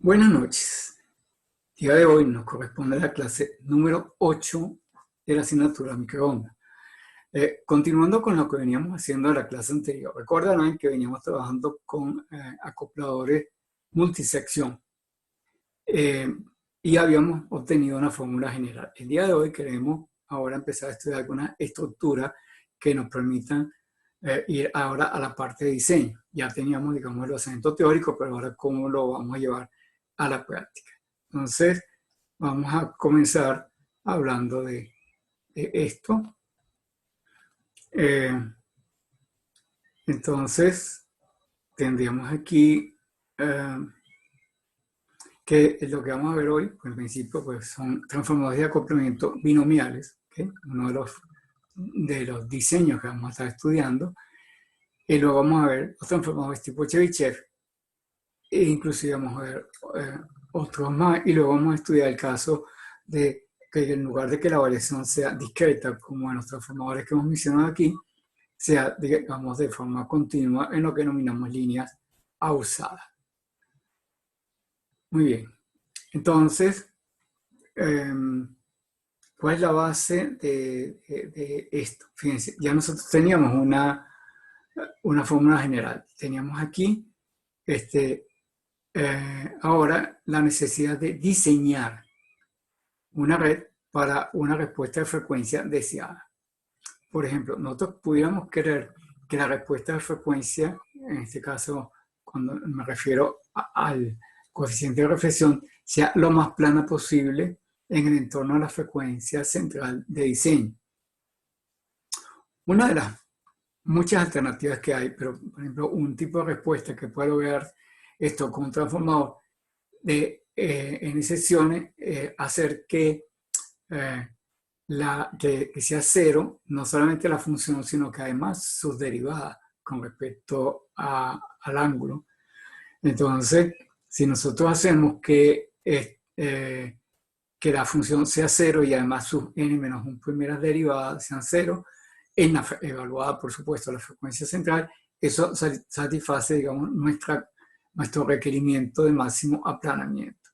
Buenas noches. El día de hoy nos corresponde la clase número 8 de la asignatura microondas. Continuando con lo que veníamos haciendo en la clase anterior, recordarán que veníamos trabajando con acopladores multisección y habíamos obtenido una fórmula general. El día de hoy queremos ahora empezar a estudiar algunas estructuras que nos permitan ir ahora a la parte de diseño. Ya teníamos, digamos, el basamiento teórico, pero ahora cómo lo vamos a llevar a la práctica. Entonces, vamos a comenzar hablando de esto. Entonces, tendríamos aquí que lo que vamos a ver hoy, pues, en principio, pues, son transformadores de acoplamiento binomiales, ¿okay? Uno de los diseños que vamos a estar estudiando. Y luego vamos a ver los transformadores tipo Chebyshev, e inclusive vamos a ver otros más, y luego vamos a estudiar el caso de que en lugar de que la variación sea discreta, como en los transformadores que hemos mencionado aquí, sea, digamos, de forma continua en lo que denominamos líneas ausadas. Muy bien. Entonces, ¿cuál es la base de esto? Fíjense, ya nosotros teníamos una fórmula general. Teníamos aquí, ahora, la necesidad de diseñar una red para una respuesta de frecuencia deseada. Por ejemplo, nosotros pudiéramos querer que la respuesta de frecuencia, en este caso, cuando me refiero al coeficiente de reflexión, sea lo más plana posible en el entorno de la frecuencia central de diseño. Una de las muchas alternativas que hay, pero por ejemplo, un tipo de respuesta que puede lograr esto con un transformador en secciones, hacer que que sea cero, no solamente la función, sino que además sus derivadas con respecto al ángulo. Entonces, si nosotros hacemos que la función sea cero y además sus n menos 1 primeras derivadas sean cero, evaluada, por supuesto, la frecuencia central, eso satisface, digamos, nuestro requerimiento de máximo aplanamiento.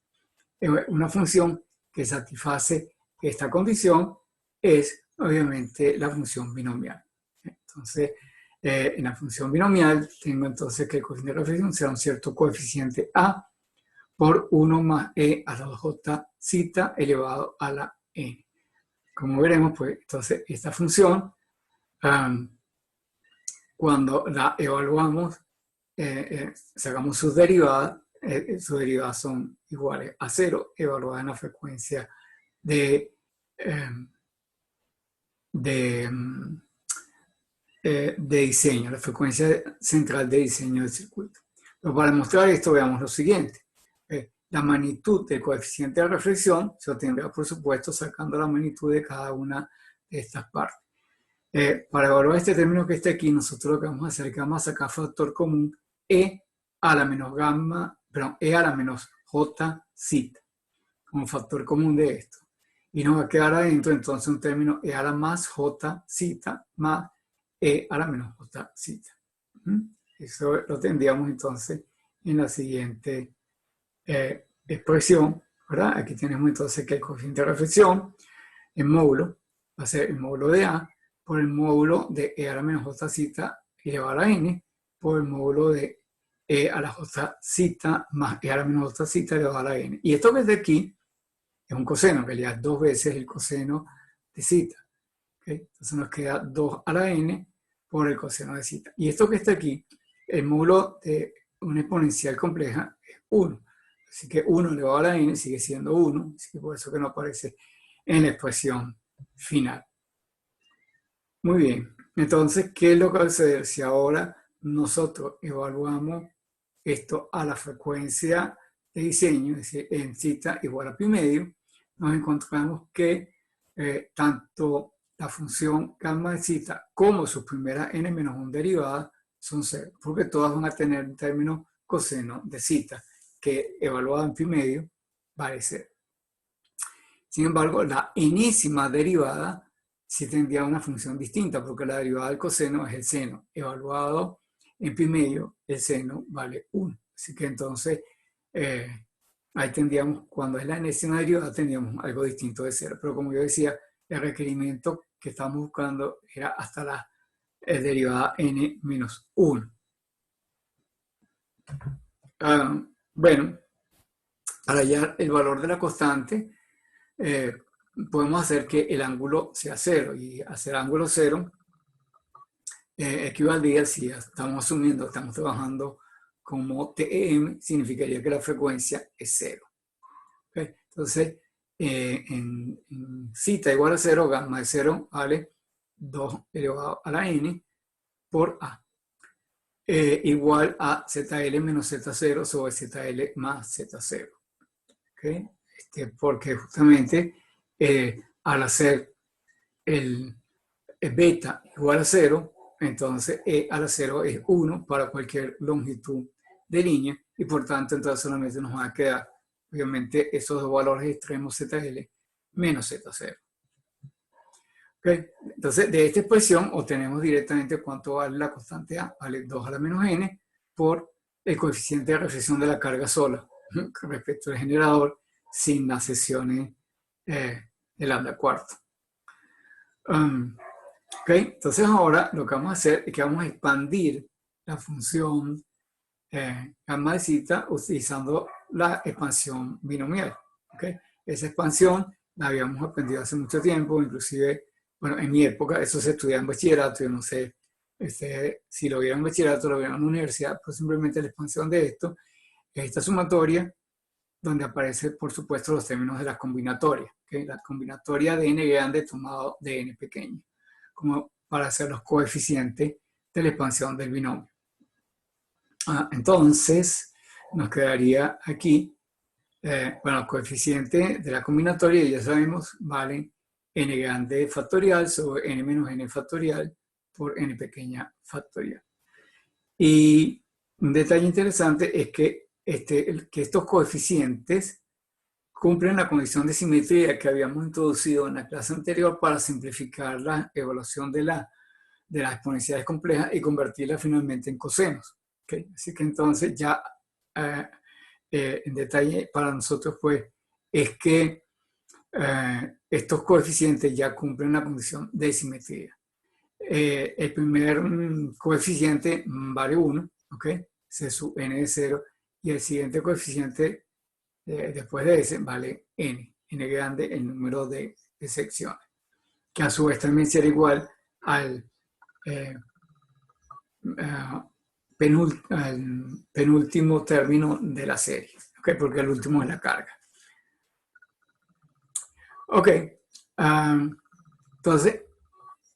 Una función que satisface esta condición es, obviamente, la función binomial. Entonces, en la función binomial tengo entonces que el coeficiente de reflexión será un cierto coeficiente A por 1 más E a la j zeta elevado a la n. Como veremos, pues, entonces, esta función, cuando la evaluamos, sacamos sus derivadas son iguales a 0, evaluadas en la frecuencia de diseño, la frecuencia central de diseño del circuito. Pero para demostrar esto, veamos lo siguiente. La magnitud del coeficiente de reflexión se obtendrá, por supuesto, sacando la magnitud de cada una de estas partes. Para evaluar este término que está aquí, nosotros lo que vamos a hacer es que vamos a sacar factor común E a la menos gamma, perdón, E a la menos J zeta, como factor común de esto. Y nos va a quedar adentro entonces un término E a la más J zeta más E a la menos J zeta. Eso lo tendríamos entonces en la siguiente expresión, ¿verdad? Aquí tenemos entonces que el coeficiente de reflexión, el módulo, va a ser el módulo de A por el módulo de E a la menos J zeta elevado a la N por el módulo de E a la J zeta más E a la menos J zeta elevado a la N. Y esto que es de aquí es un coseno, en realidad 2 veces el coseno de zeta. ¿Okay? Entonces nos queda 2 a la N por el coseno de zeta. Y esto que está aquí, el módulo de una exponencial compleja es 1. Así que 1 elevado a la N sigue siendo 1, así que por eso que no aparece en la expresión final. Muy bien, entonces, ¿qué es lo que va a suceder si ahora nosotros evaluamos esto a la frecuencia de diseño, es decir, en zeta igual a pi medio? Nos encontramos que tanto la función gamma de zeta como sus primeras n menos 1 derivadas son 0, porque todas van a tener un término coseno de zeta que evaluado en pi medio vale 0. Sin embargo, la enésima derivada sí tendría una función distinta, porque la derivada del coseno es el seno. Evaluado en pi medio, el seno vale 1. Así que entonces ahí tendríamos, cuando es la enésima derivada, tendríamos algo distinto de 0. Pero como yo decía, el requerimiento que estamos buscando era hasta la derivada n menos 1. Bueno, para hallar el valor de la constante, podemos hacer que el ángulo sea 0. Y hacer ángulo 0 equivaldría, si estamos asumiendo, estamos trabajando como TEM, significaría que la frecuencia es 0. ¿Okay? Entonces, en zeta igual a 0, gamma de 0 vale 2 elevado a la n por a. Igual a ZL menos Z0 sobre ZL más Z0. ¿Okay? Porque justamente al hacer el beta igual a 0, entonces E a la 0 es 1 para cualquier longitud de línea y por tanto entonces solamente nos van a quedar obviamente esos dos valores extremos ZL menos Z0. ¿Okay? Entonces de esta expresión obtenemos directamente cuánto vale la constante A, vale 2 a la menos n por el coeficiente de reflexión de la carga sola respecto al generador sin las sesiones de lambda cuarto. Okay, entonces ahora lo que vamos a hacer es que vamos a expandir la función gamma de zeta utilizando la expansión binomial. Okay. Esa expansión la habíamos aprendido hace mucho tiempo, inclusive, bueno, en mi época eso se estudiaba en bachillerato, yo no sé si lo vieron en bachillerato, lo vieron en la universidad, pues simplemente la expansión de esto es esta sumatoria donde aparecen, por supuesto, los términos de la combinatoria. ¿Okay? La combinatoria de n grande tomado de n pequeño, como para hacer los coeficientes de la expansión del binomio. Entonces, nos quedaría aquí, bueno, el coeficiente de la combinatoria, ya sabemos, vale n grande factorial sobre n menos n factorial por n pequeña factorial. Y un detalle interesante es que estos coeficientes cumplen la condición de simetría que habíamos introducido en la clase anterior para simplificar la evaluación de las exponenciales complejas y convertirlas finalmente en cosenos. ¿Okay? Así que entonces ya en detalle para nosotros pues es que estos coeficientes ya cumplen la condición de simetría. El primer coeficiente vale 1, ¿ok? C sub n de 0, y el siguiente coeficiente después de ese vale n grande, el número de secciones, que a su vez también será igual al penúltimo término de la serie, ¿okay? Porque el último es la carga. Ok, entonces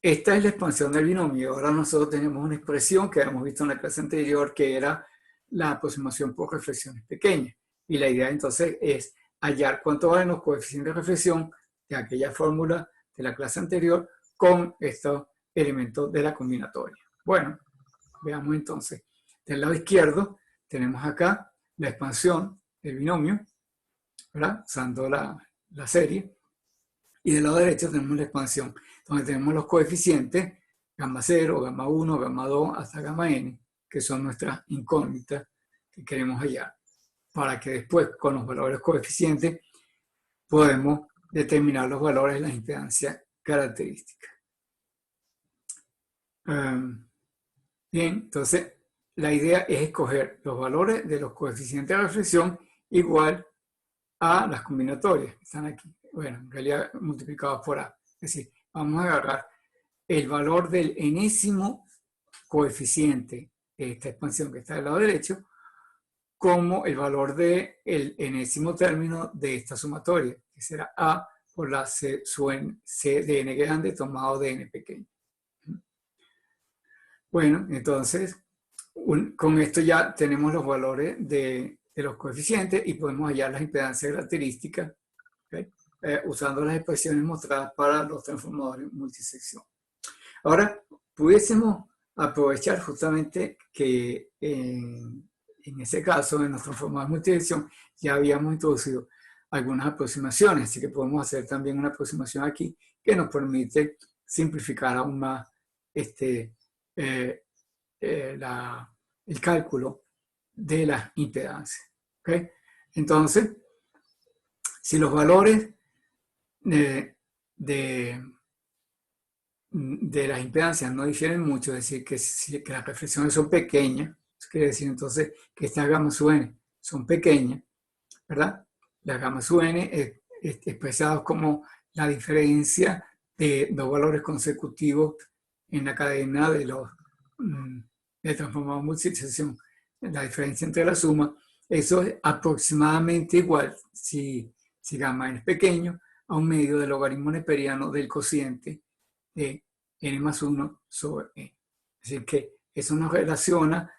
esta es la expansión del binomio. Ahora nosotros tenemos una expresión que hemos visto en la clase anterior que era la aproximación por reflexiones pequeñas. Y la idea entonces es hallar cuánto valen los coeficientes de reflexión de aquella fórmula de la clase anterior con estos elementos de la combinatoria. Bueno, veamos entonces. Del lado izquierdo tenemos acá la expansión del binomio, ¿verdad? Usando la serie. Y del lado derecho tenemos la expansión, donde tenemos los coeficientes gamma 0, gamma 1, gamma 2, hasta gamma n, que son nuestras incógnitas que queremos hallar, para que después con los valores coeficientes podemos determinar los valores de las impedancias características. Bien, entonces la idea es escoger los valores de los coeficientes de reflexión igual a las combinatorias que están aquí. Bueno, en realidad multiplicados por A. Es decir, vamos a agarrar el valor del enésimo coeficiente de esta expansión que está del lado derecho como el valor del enésimo término de esta sumatoria, que será A por la C de n grande tomado de n pequeño. Bueno, entonces, con esto ya tenemos los valores de los coeficientes y podemos hallar las impedancias características, ¿okay? Usando las expresiones mostradas para los transformadores multisección. Ahora, pudiésemos aprovechar justamente que en ese caso, en los transformadores multisección, ya habíamos introducido algunas aproximaciones, así que podemos hacer también una aproximación aquí que nos permite simplificar aún más el cálculo de las impedancias. ¿Okay? Entonces, Si los valores de las impedancias no difieren mucho, es decir, que las reflexiones son pequeñas, eso quiere decir entonces que estas gamas UN son pequeñas, ¿verdad? Las gamas UN expresadas como la diferencia de dos valores consecutivos en la cadena de los de transformador multisección, la diferencia entre la suma, eso es aproximadamente igual, si gamma n es pequeño, a un medio del logaritmo neperiano del cociente de n más 1 sobre n. Es decir, que eso nos relaciona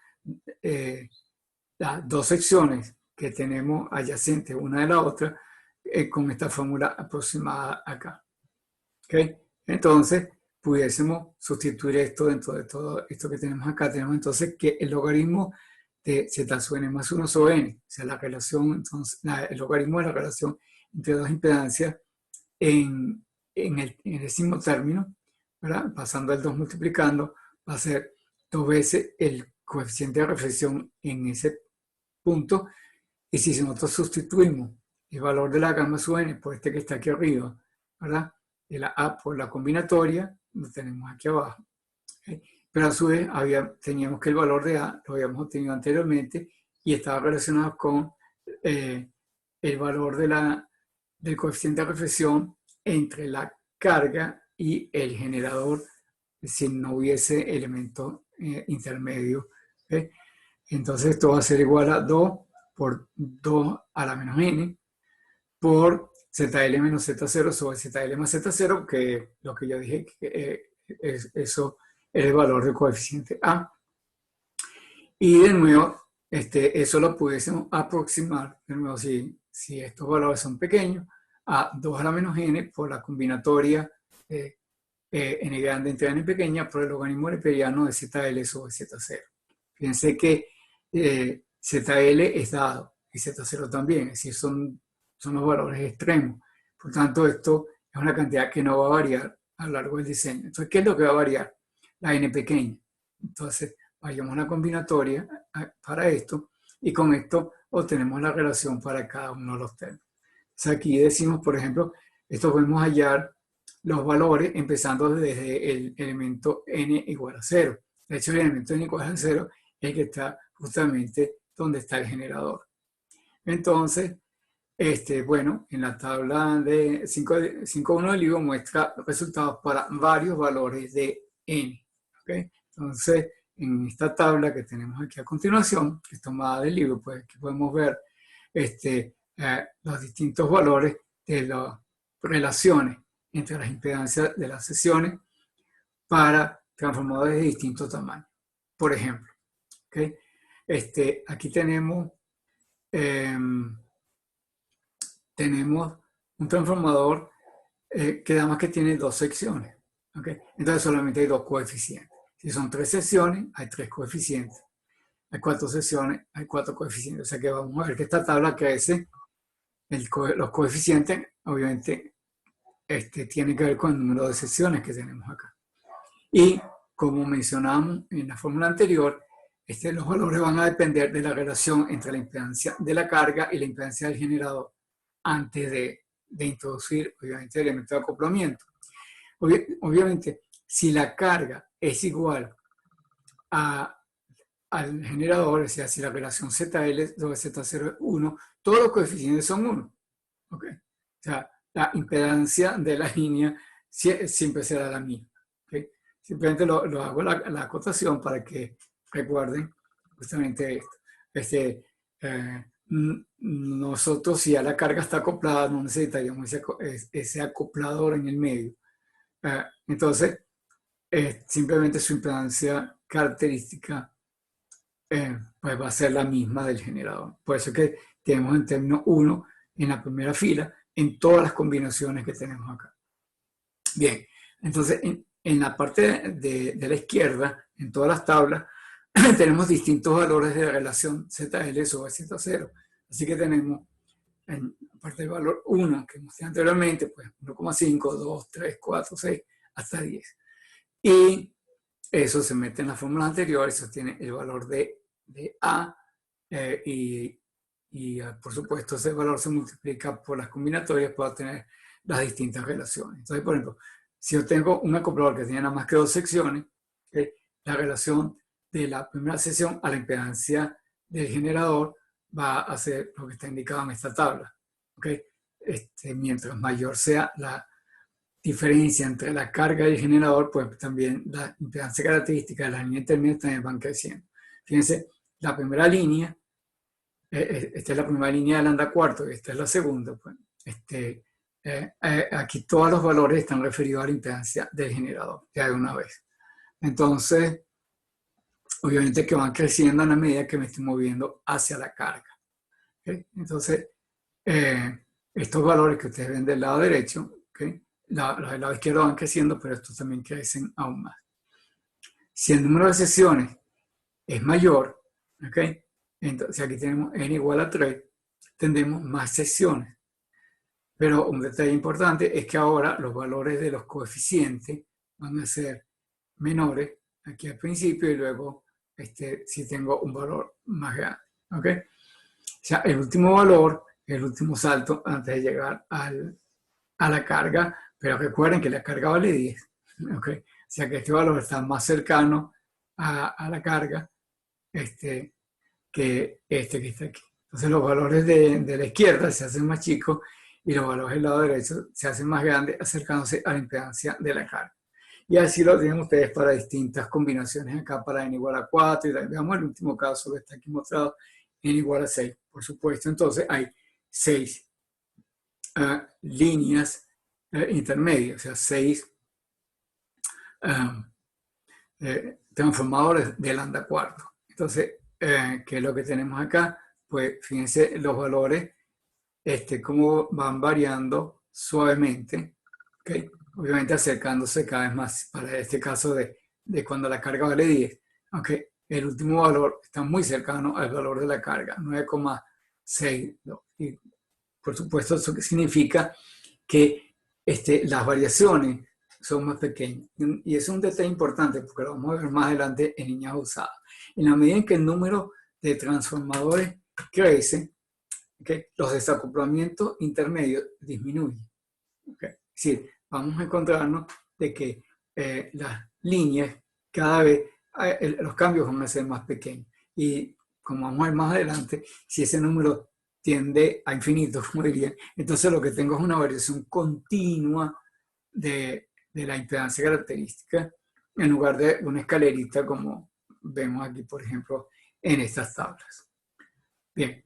las dos secciones que tenemos adyacentes una de la otra con esta fórmula aproximada acá. ¿Okay? Entonces, pudiésemos sustituir esto dentro de todo esto que tenemos acá. Tenemos entonces que el logaritmo de z sub n más 1 sobre n, o sea, la relación, entonces, el logaritmo de la relación entre dos impedancias en el décimo término, ¿verdad? Pasando el 2 multiplicando, va a ser 2 veces el coeficiente de reflexión en ese punto. Y si nosotros sustituimos el valor de la gamma sub n por este que está aquí arriba, ¿verdad? De la A por la combinatoria, lo tenemos aquí abajo. ¿Okay? Pero a su vez teníamos que el valor de A lo habíamos obtenido anteriormente y estaba relacionado con el valor del coeficiente de reflexión entre la carga y el generador si no hubiese elemento intermedio. ¿Okay? Entonces esto va a ser igual a 2 por 2 a la menos n por ZL menos Z0 sobre ZL más Z0, que lo que yo dije, que eso es el valor del coeficiente A. Y de nuevo, eso lo pudiésemos aproximar, de nuevo, si estos valores son pequeños, a 2 a la menos n por la combinatoria n grande entre n pequeña por el logaritmo neperiano de ZL sobre Z0. Fíjense que ZL es dado y Z0 también, es decir, son los valores extremos. Por tanto, esto es una cantidad que no va a variar a lo largo del diseño. Entonces, ¿qué es lo que va a variar? La n pequeña. Entonces, vayamos a una combinatoria para esto y con esto obtenemos la relación para cada uno de los términos. Entonces, aquí decimos, por ejemplo, esto podemos hallar los valores empezando desde el elemento n igual a 0. De hecho, el elemento n igual a 0 es el que está justamente donde está el generador. Entonces, bueno, en la tabla de 5.1 del libro muestra resultados para varios valores de n. ¿Okay? Entonces, en esta tabla que tenemos aquí a continuación, que es tomada del libro, pues aquí podemos ver los distintos valores de las relaciones entre las impedancias de las sesiones para transformadores de distintos tamaños. Por ejemplo, ¿okay? Aquí tenemos un transformador que además que tiene dos secciones. ¿Okay? Entonces solamente hay dos coeficientes. Si son 3 secciones, hay 3 coeficientes. Hay 4 secciones, hay 4 coeficientes. O sea que vamos a ver que esta tabla crece. Los coeficientes, obviamente, tienen que ver con el número de secciones que tenemos acá. Y como mencionamos en la fórmula anterior, los valores van a depender de la relación entre la impedancia de la carga y la impedancia del generador antes de introducir, obviamente, el elemento de acoplamiento. Obviamente, si la carga es igual al generador, o sea, si la relación ZL sobre Z0 es 1, todos los coeficientes son 1. ¿Okay? O sea, la impedancia de la línea siempre será la misma. ¿Okay? Simplemente lo hago la acotación para que recuerden justamente esto. Nosotros, si ya la carga está acoplada, no necesitaríamos ese acoplador en el medio. Entonces, simplemente su impedancia característica pues va a ser la misma del generador. Por eso es que tenemos en término 1 en la primera fila en todas las combinaciones que tenemos acá. Bien, entonces en la parte de la izquierda, en todas las tablas, tenemos distintos valores de la relación ZL sobre Z0. Así que tenemos, en parte del valor 1 que mostré anteriormente, pues 1,5, 2, 3, 4, 6, hasta 10. Y eso se mete en la fórmula anterior, eso tiene el valor de A y por supuesto ese valor se multiplica por las combinatorias para obtener las distintas relaciones. Entonces, por ejemplo, si yo tengo un acoplador que tiene nada más que 2 secciones, ¿okay? La relación de la primera sección a la impedancia del generador va a ser lo que está indicado en esta tabla. ¿Okay? Mientras mayor sea la diferencia entre la carga y el generador, pues también la impedancia característica de la línea intermedia también van creciendo. Fíjense, la primera línea, esta es la primera línea de lambda cuarto y esta es la segunda. Pues, aquí todos los valores están referidos a la impedancia del generador, ya de una vez. Entonces, obviamente que van creciendo a la medida que me estoy moviendo hacia la carga. ¿Okay? Entonces, estos valores que ustedes ven del lado derecho, ¿okay? Los del lado izquierdo van creciendo, pero estos también crecen aún más. Si el número de sesiones es mayor, ¿okay? Entonces aquí tenemos n igual a 3, tendremos más secciones. Pero un detalle importante es que ahora los valores de los coeficientes van a ser menores aquí al principio y luego si tengo un valor más grande. ¿Okay? O sea, el último valor, el último salto antes de llegar a la carga, pero recuerden que la carga vale 10. ¿Okay? O sea que este valor está más cercano a la carga que este que está aquí. Entonces los valores de la izquierda se hacen más chicos y los valores del lado derecho se hacen más grandes acercándose a la impedancia de la carga. Y así lo tienen ustedes para distintas combinaciones acá para n igual a 4 y veamos el último caso que está aquí mostrado, n igual a 6, por supuesto. Entonces hay 6 líneas intermedias, o sea, 6 transformadores de lambda cuarto. Entonces, ¿qué es lo que tenemos acá? Pues fíjense los valores, cómo van variando suavemente, ¿okay? Obviamente acercándose cada vez más para este caso de cuando la carga vale 10, aunque el último valor está muy cercano al valor de la carga, 9,6. Y por supuesto eso significa que las variaciones son más pequeñas. Y es un detalle importante porque lo vamos a ver más adelante en líneas usadas. En la medida en que el número de transformadores crece, ¿okay? Los desacoplamientos intermedios disminuyen. ¿Okay? Es decir, vamos a encontrarnos de que las líneas cada vez, los cambios van a ser más pequeños. Y como vamos a ver más adelante, si ese número tiende a infinito, como diría, entonces lo que tengo es una variación continua de la impedancia característica en lugar de una escalerita como vemos aquí, por ejemplo, en estas tablas. Bien.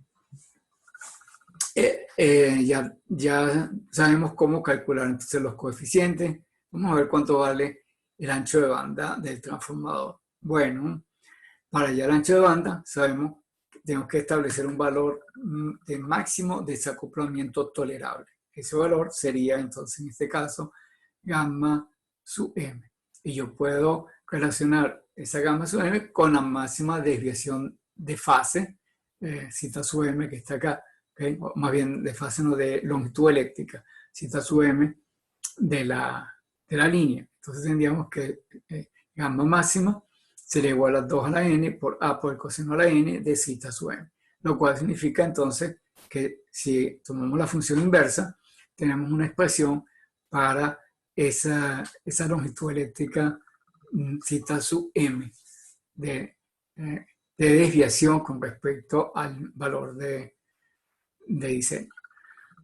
Ya sabemos cómo calcular entonces los coeficientes. Vamos a ver cuánto vale el ancho de banda del transformador. Bueno, para hallar el ancho de banda, sabemos que tenemos que establecer un valor de máximo desacoplamiento tolerable. Ese valor sería entonces en este caso gamma sub m. Y yo puedo relacionar esa gamma sub m con la máxima desviación de fase, zeta sub m que está acá. ¿Okay? O más bien de fase, no, de longitud eléctrica, zeta sub m de la línea. Entonces tendríamos que gamma máxima sería igual a 2 a la n por a por el coseno a la n de zeta sub m. Lo cual significa entonces que si tomamos la función inversa, tenemos una expresión para esa longitud eléctrica zeta sub m de desviación con respecto al valor de diseño.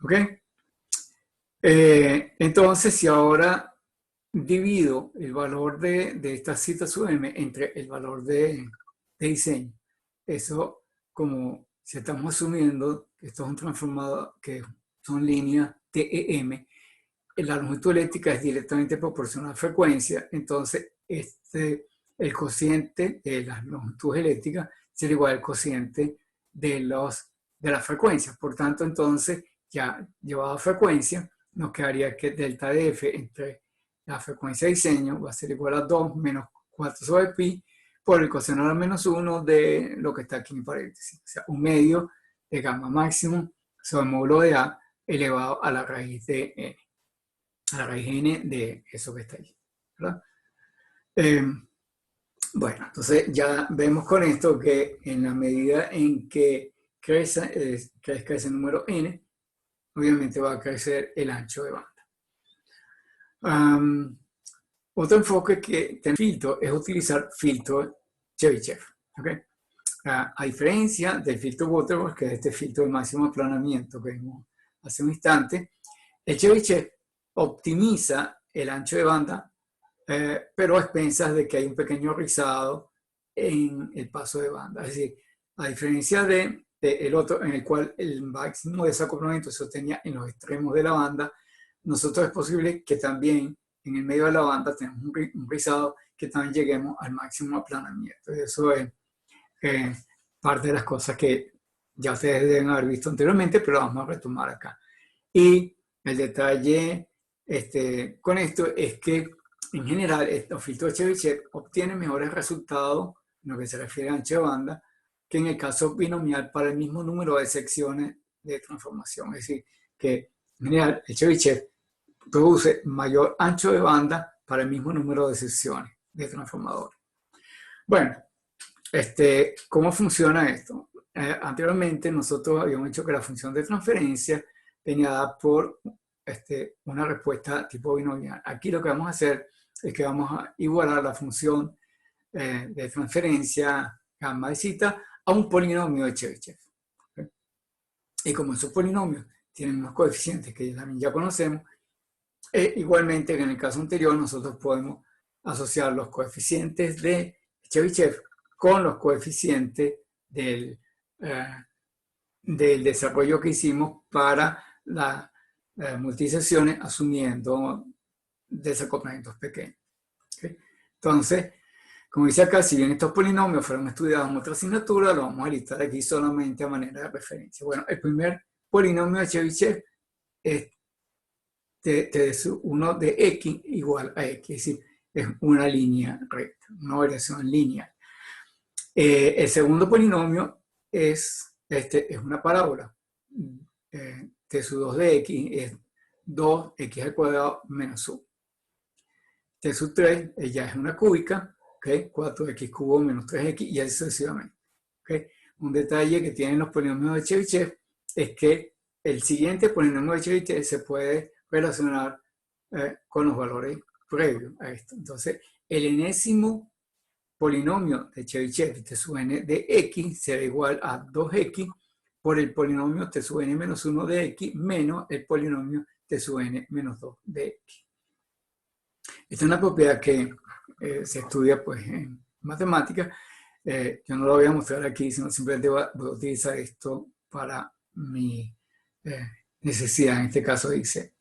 ¿Ok? Entonces, si ahora divido el valor de esta zeta sub m entre el valor de diseño, eso, como si estamos asumiendo que esto es un transformador, que son líneas TEM, la longitud eléctrica es directamente proporcional a la frecuencia, entonces el cociente de las longitudes eléctricas será igual al cociente de las frecuencias. Por tanto, entonces, ya llevado a frecuencia, nos quedaría que delta de F entre la frecuencia de diseño va a ser igual a 2 menos 4 sobre pi por el coseno a la menos 1 de lo que está aquí en paréntesis. O sea, un medio de gamma máximo sobre el módulo de A elevado a la raíz de n. A la raíz n de eso que está ahí. ¿Verdad? Bueno, entonces ya vemos con esto que en la medida en que crezca ese número n, obviamente va a crecer el ancho de banda. Otro enfoque que tiene filtro es utilizar filtro Chebyshev. ¿Okay? A diferencia del filtro Butterworth, que es este filtro de máximo aplanamiento que vimos hace un instante, el Chebyshev optimiza el ancho de banda, pero a expensas de que hay un pequeño rizado en el paso de banda. Es decir, a diferencia del otro, en el cual el máximo desacoplamiento se obtenía en los extremos de la banda, nosotros es posible que también en el medio de la banda tenemos un rizado que también lleguemos al máximo aplanamiento. Y eso es parte de las cosas que ya ustedes deben haber visto anteriormente, pero vamos a retomar acá. Y el detalle con esto es que en general los filtros Chebyshev obtienen mejores resultados en lo que se refiere a ancho de banda que en el caso binomial para el mismo número de secciones de transformación. Es decir, que en general el Chebyshev produce mayor ancho de banda para el mismo número de secciones de transformadores. Bueno, ¿cómo funciona esto? Anteriormente nosotros habíamos dicho que la función de transferencia tenía dada por una respuesta tipo binomial. Aquí lo que vamos a hacer es que vamos a igualar la función de transferencia gamma de zeta a un polinomio de Chebyshev. ¿Okay? Y como esos polinomios tienen unos coeficientes que también ya conocemos, igualmente que en el caso anterior nosotros podemos asociar los coeficientes de Chebyshev con los coeficientes del desarrollo que hicimos para las multisecciones asumiendo desacoplamientos pequeños. ¿Okay? Entonces, como dice acá, si bien estos polinomios fueron estudiados en otra asignatura, lo vamos a listar aquí solamente a manera de referencia. Bueno, el primer polinomio de Chebyshev es uno de x igual a x, es decir, es una línea recta, una variación lineal. El segundo polinomio es una parábola. T sub 2 de x es 2x al cuadrado menos 1. T sub 3 ya es una cúbica, ¿okay? 4x cubo menos 3x y así sucesivamente. ¿Okay? Un detalle que tienen los polinomios de Chebyshev es que el siguiente polinomio de Chebyshev se puede relacionar con los valores previos a esto. Entonces, el enésimo polinomio de Chebyshev T sub n de x será igual a 2x por el polinomio T sub n menos 1 de x menos el polinomio T sub n menos 2 de x. Esta es una propiedad que se estudia pues, en matemáticas. Yo no lo voy a mostrar aquí, sino simplemente voy a utilizar esto para mi necesidad, en este caso dice.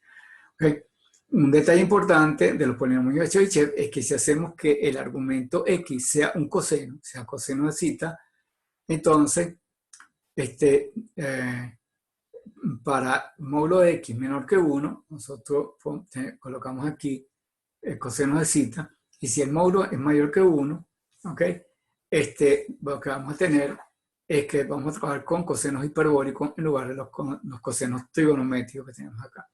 ¿Okay? Un detalle importante de los polinomios de Chebyshev es que si hacemos que el argumento x sea un coseno, sea coseno de zeta, entonces para módulo de x menor que 1, nosotros colocamos aquí el coseno de zeta, y si el módulo es mayor que 1, ¿okay? Lo que vamos a tener es que vamos a trabajar con cosenos hiperbólicos en lugar de los cosenos trigonométricos que tenemos acá.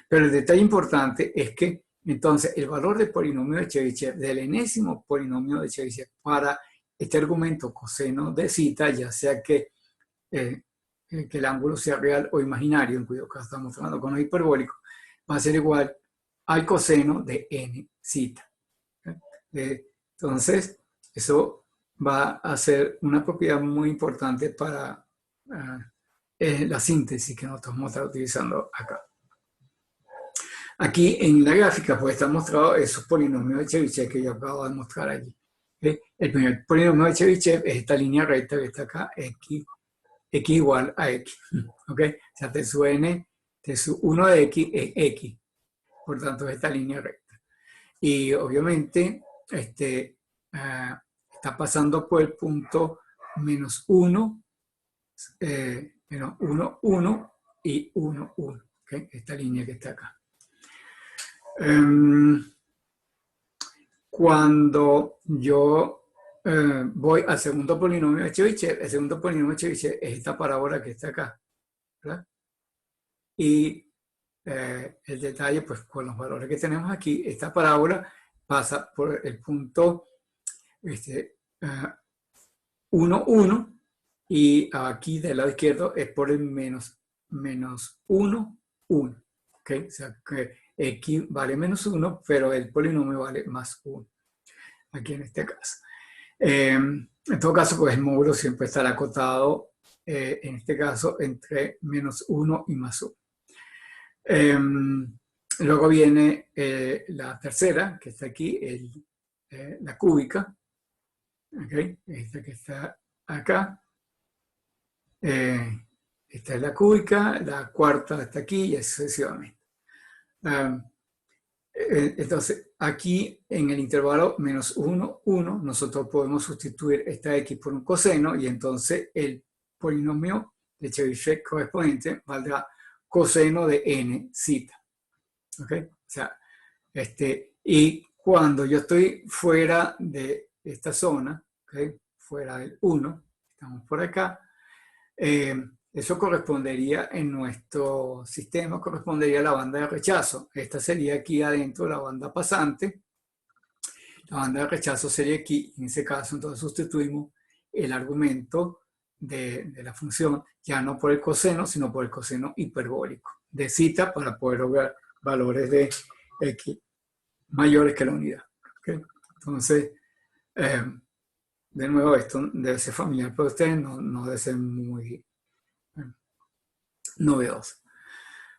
Pero el detalle importante es que entonces el valor del polinomio de Chebyshev, del enésimo polinomio de Chebyshev para este argumento coseno de zeta, ya sea que el ángulo sea real o imaginario, en cuyo caso estamos hablando con los hiperbólicos, va a ser igual al coseno de n zeta. Entonces, eso va a ser una propiedad muy importante para la síntesis que nosotros vamos a estar utilizando acá. Aquí en la gráfica pues están mostrados esos polinomios de Chebyshev que yo acabo de mostrar allí. El primer polinomio de Chebyshev es esta línea recta que está acá, x igual a x. ¿Okay? O sea, T sub n, T sub 1 de x es x. Por tanto, es esta línea recta. Y obviamente está pasando por el punto menos 1, menos 1, 1 y 1, 1. ¿Okay? Esta línea que está acá. Cuando yo voy al segundo polinomio de Chebyshev, el segundo polinomio de Chebyshev es esta parábola que está acá, ¿verdad? Y el detalle, pues con los valores que tenemos aquí, esta parábola pasa por el punto 1, 1 y aquí del lado izquierdo es por el menos 1, 1. ¿Okay? O sea que x vale menos 1, pero el polinomio vale más 1, aquí en este caso. En todo caso, pues el módulo siempre estará acotado, en este caso, entre menos 1 y más 1. Luego viene la tercera, que está aquí, la cúbica. ¿Okay? Esta que está acá. Esta es la cúbica, la cuarta está aquí y así sucesivamente. Entonces, aquí en el intervalo menos 1, 1, nosotros podemos sustituir esta x por un coseno y entonces el polinomio de Chebyshev correspondiente valdrá coseno de n zeta. ¿Ok? O sea, y cuando yo estoy fuera de esta zona, ¿okay? Fuera del 1, estamos por acá, eso correspondería en nuestro sistema, correspondería a la banda de rechazo. Esta sería aquí adentro la banda pasante. La banda de rechazo sería aquí. En ese caso, entonces sustituimos el argumento de la función, ya no por el coseno, sino por el coseno hiperbólico de zeta para poder lograr valores de x mayores que la unidad. ¿Okay? Entonces, de nuevo, esto debe ser familiar para ustedes, no debe ser muy novedoso.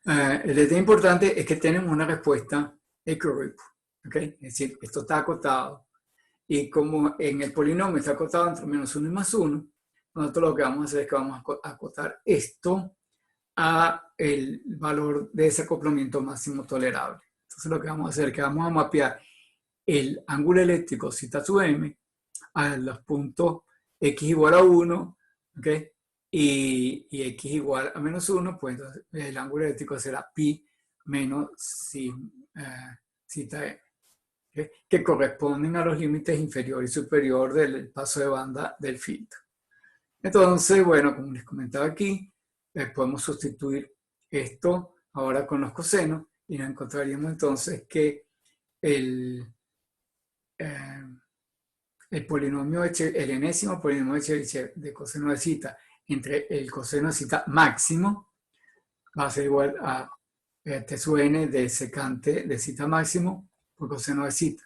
El detalle importante es que tenemos una respuesta equivalente. ¿Okay? Es decir, esto está acotado. Y como en el polinomio está acotado entre menos 1 y más 1, nosotros lo que vamos a hacer es que vamos a acotar esto a el valor de ese acoplamiento máximo tolerable. Entonces lo que vamos a hacer es que vamos a mapear el ángulo eléctrico zeta sub m a los puntos x igual a 1, ¿okay? y x igual a menos 1, pues entonces el ángulo eléctrico será pi menos zeta m, ¿okay? Que corresponden a los límites inferior y superior del paso de banda del filtro. Entonces, bueno, como les comentaba aquí, podemos sustituir esto ahora con los cosenos y nos encontraríamos entonces que el polinomio, el enésimo polinomio de Chebyshev de coseno de zeta entre el coseno de zeta máximo va a ser igual a t sub n de secante de zeta máximo por coseno de zeta.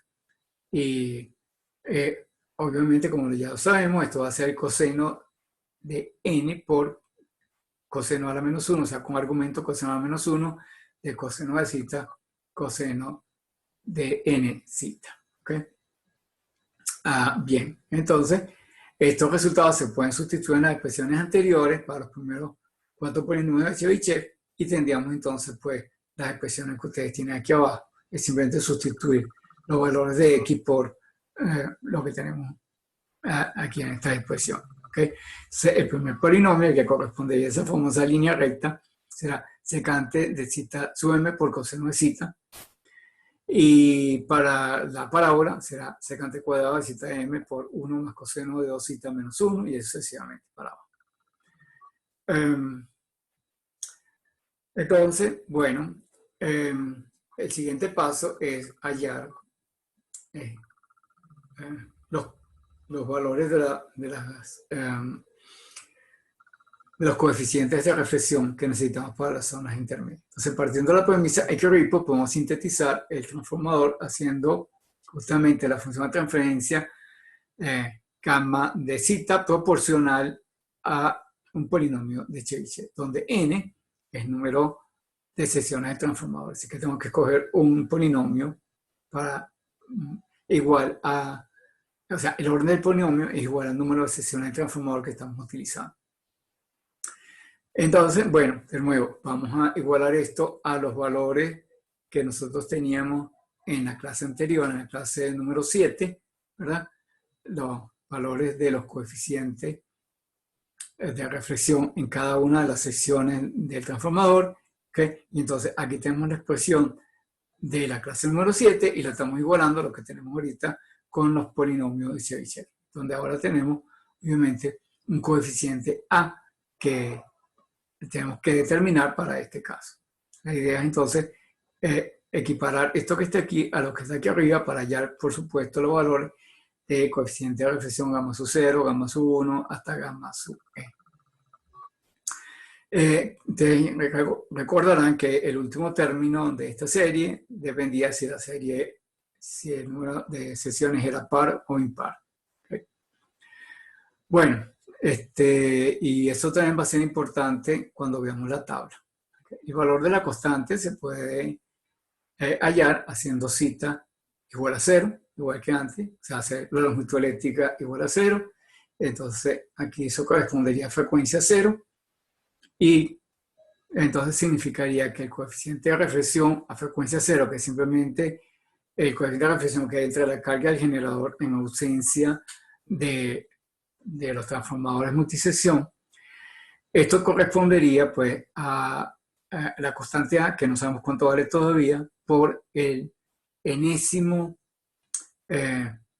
Y obviamente, como ya lo sabemos, esto va a ser el coseno de n por coseno a la menos 1, o sea, con argumento coseno a la menos 1 de coseno de zeta, coseno de n zeta. ¿Okay? Bien, entonces, estos resultados se pueden sustituir en las expresiones anteriores para los primeros 4 polinomios de Chebyshev y tendríamos entonces, pues, las expresiones que ustedes tienen aquí abajo. Es simplemente sustituir los valores de x por lo que tenemos aquí en esta expresión. ¿Okay? El primer polinomio, que correspondería a esa famosa línea recta, será secante de zeta sub m por coseno de zeta. Y para la parábola será secante cuadrado de zeta m por 1 más coseno de 2 zeta menos 1 y eso sucesivamente para abajo. Entonces, bueno, el siguiente paso es hallar los valores de los coeficientes de reflexión que necesitamos para las zonas intermedias. Entonces, partiendo de la premisa equivalente, podemos sintetizar el transformador haciendo justamente la función de transferencia gamma de zeta proporcional a un polinomio de Chebyshev, donde n es el número de sesiones de transformador. Así que tengo que escoger un polinomio para igual a, o sea, el orden del polinomio es igual al número de sesiones de transformador que estamos utilizando. Entonces, bueno, de nuevo, vamos a igualar esto a los valores que nosotros teníamos en la clase anterior, en la clase número 7, ¿verdad? Los valores de los coeficientes de reflexión en cada una de las secciones del transformador, ¿okay? Y entonces aquí tenemos la expresión de la clase número 7 y la estamos igualando a lo que tenemos ahorita con los polinomios de Chebyshev, donde ahora tenemos, obviamente, un coeficiente A que tenemos que determinar para este caso. La idea es entonces equiparar esto que está aquí a lo que está aquí arriba para hallar, por supuesto, los valores de coeficiente de reflexión gamma sub 0, gamma sub 1 hasta gamma sub e. Recordarán que el último término de esta serie dependía si el número de sesiones era par o impar. ¿Okay? Bueno, y eso también va a ser importante cuando veamos la tabla. ¿Okay? El valor de la constante se puede hallar haciendo zeta igual a 0, igual que antes, o sea, hacer la longitud eléctrica igual a 0. Entonces, aquí eso correspondería a frecuencia 0. Y entonces significaría que el coeficiente de reflexión a frecuencia 0, que es simplemente el coeficiente de reflexión que hay entre la carga del generador en ausencia de los transformadores multisección, esto correspondería pues a la constante A, que no sabemos cuánto vale todavía, por el enésimo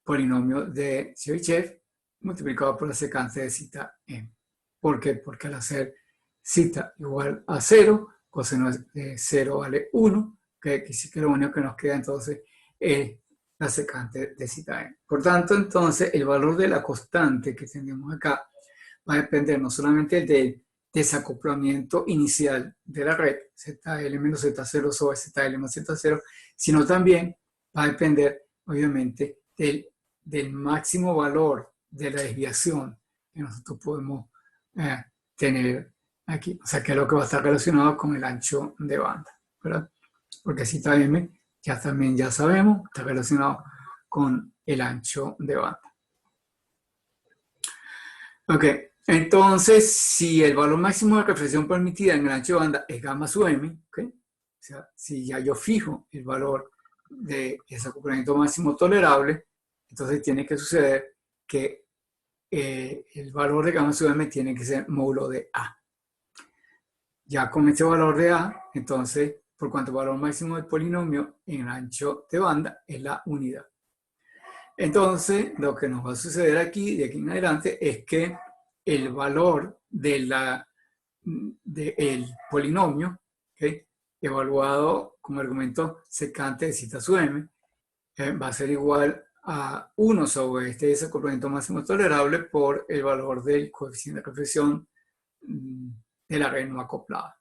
polinomio de Chebyshev multiplicado por la secante de zeta m. ¿Por qué? Porque al hacer zeta igual a 0, coseno de 0 vale 1, que aquí sí que lo único que nos queda entonces es la secante de zeta m. Por tanto, entonces, el valor de la constante que tenemos acá va a depender no solamente del desacoplamiento inicial de la red, ZL menos Z0 sobre ZL más Z0, sino también va a depender, obviamente, del máximo valor de la desviación que nosotros podemos tener aquí. O sea, que es lo que va a estar relacionado con el ancho de banda, ¿verdad? Porque zeta m ya sabemos, está relacionado con el ancho de banda. Ok, entonces, si el valor máximo de reflexión permitida en el ancho de banda es gamma sub m, ¿okay? O sea, si ya yo fijo el valor de desacoplamiento máximo tolerable, entonces tiene que suceder que el valor de gamma sub m tiene que ser módulo de A. Ya con este valor de A, entonces, por cuanto el valor máximo del polinomio en el ancho de banda es la unidad. Entonces, lo que nos va a suceder aquí, de aquí en adelante, es que el valor del polinomio, ¿okay? Evaluado como argumento secante de zeta sub m, va a ser igual a 1 sobre este desacoplamiento máximo tolerable por el valor del coeficiente de reflexión de la red no acoplada.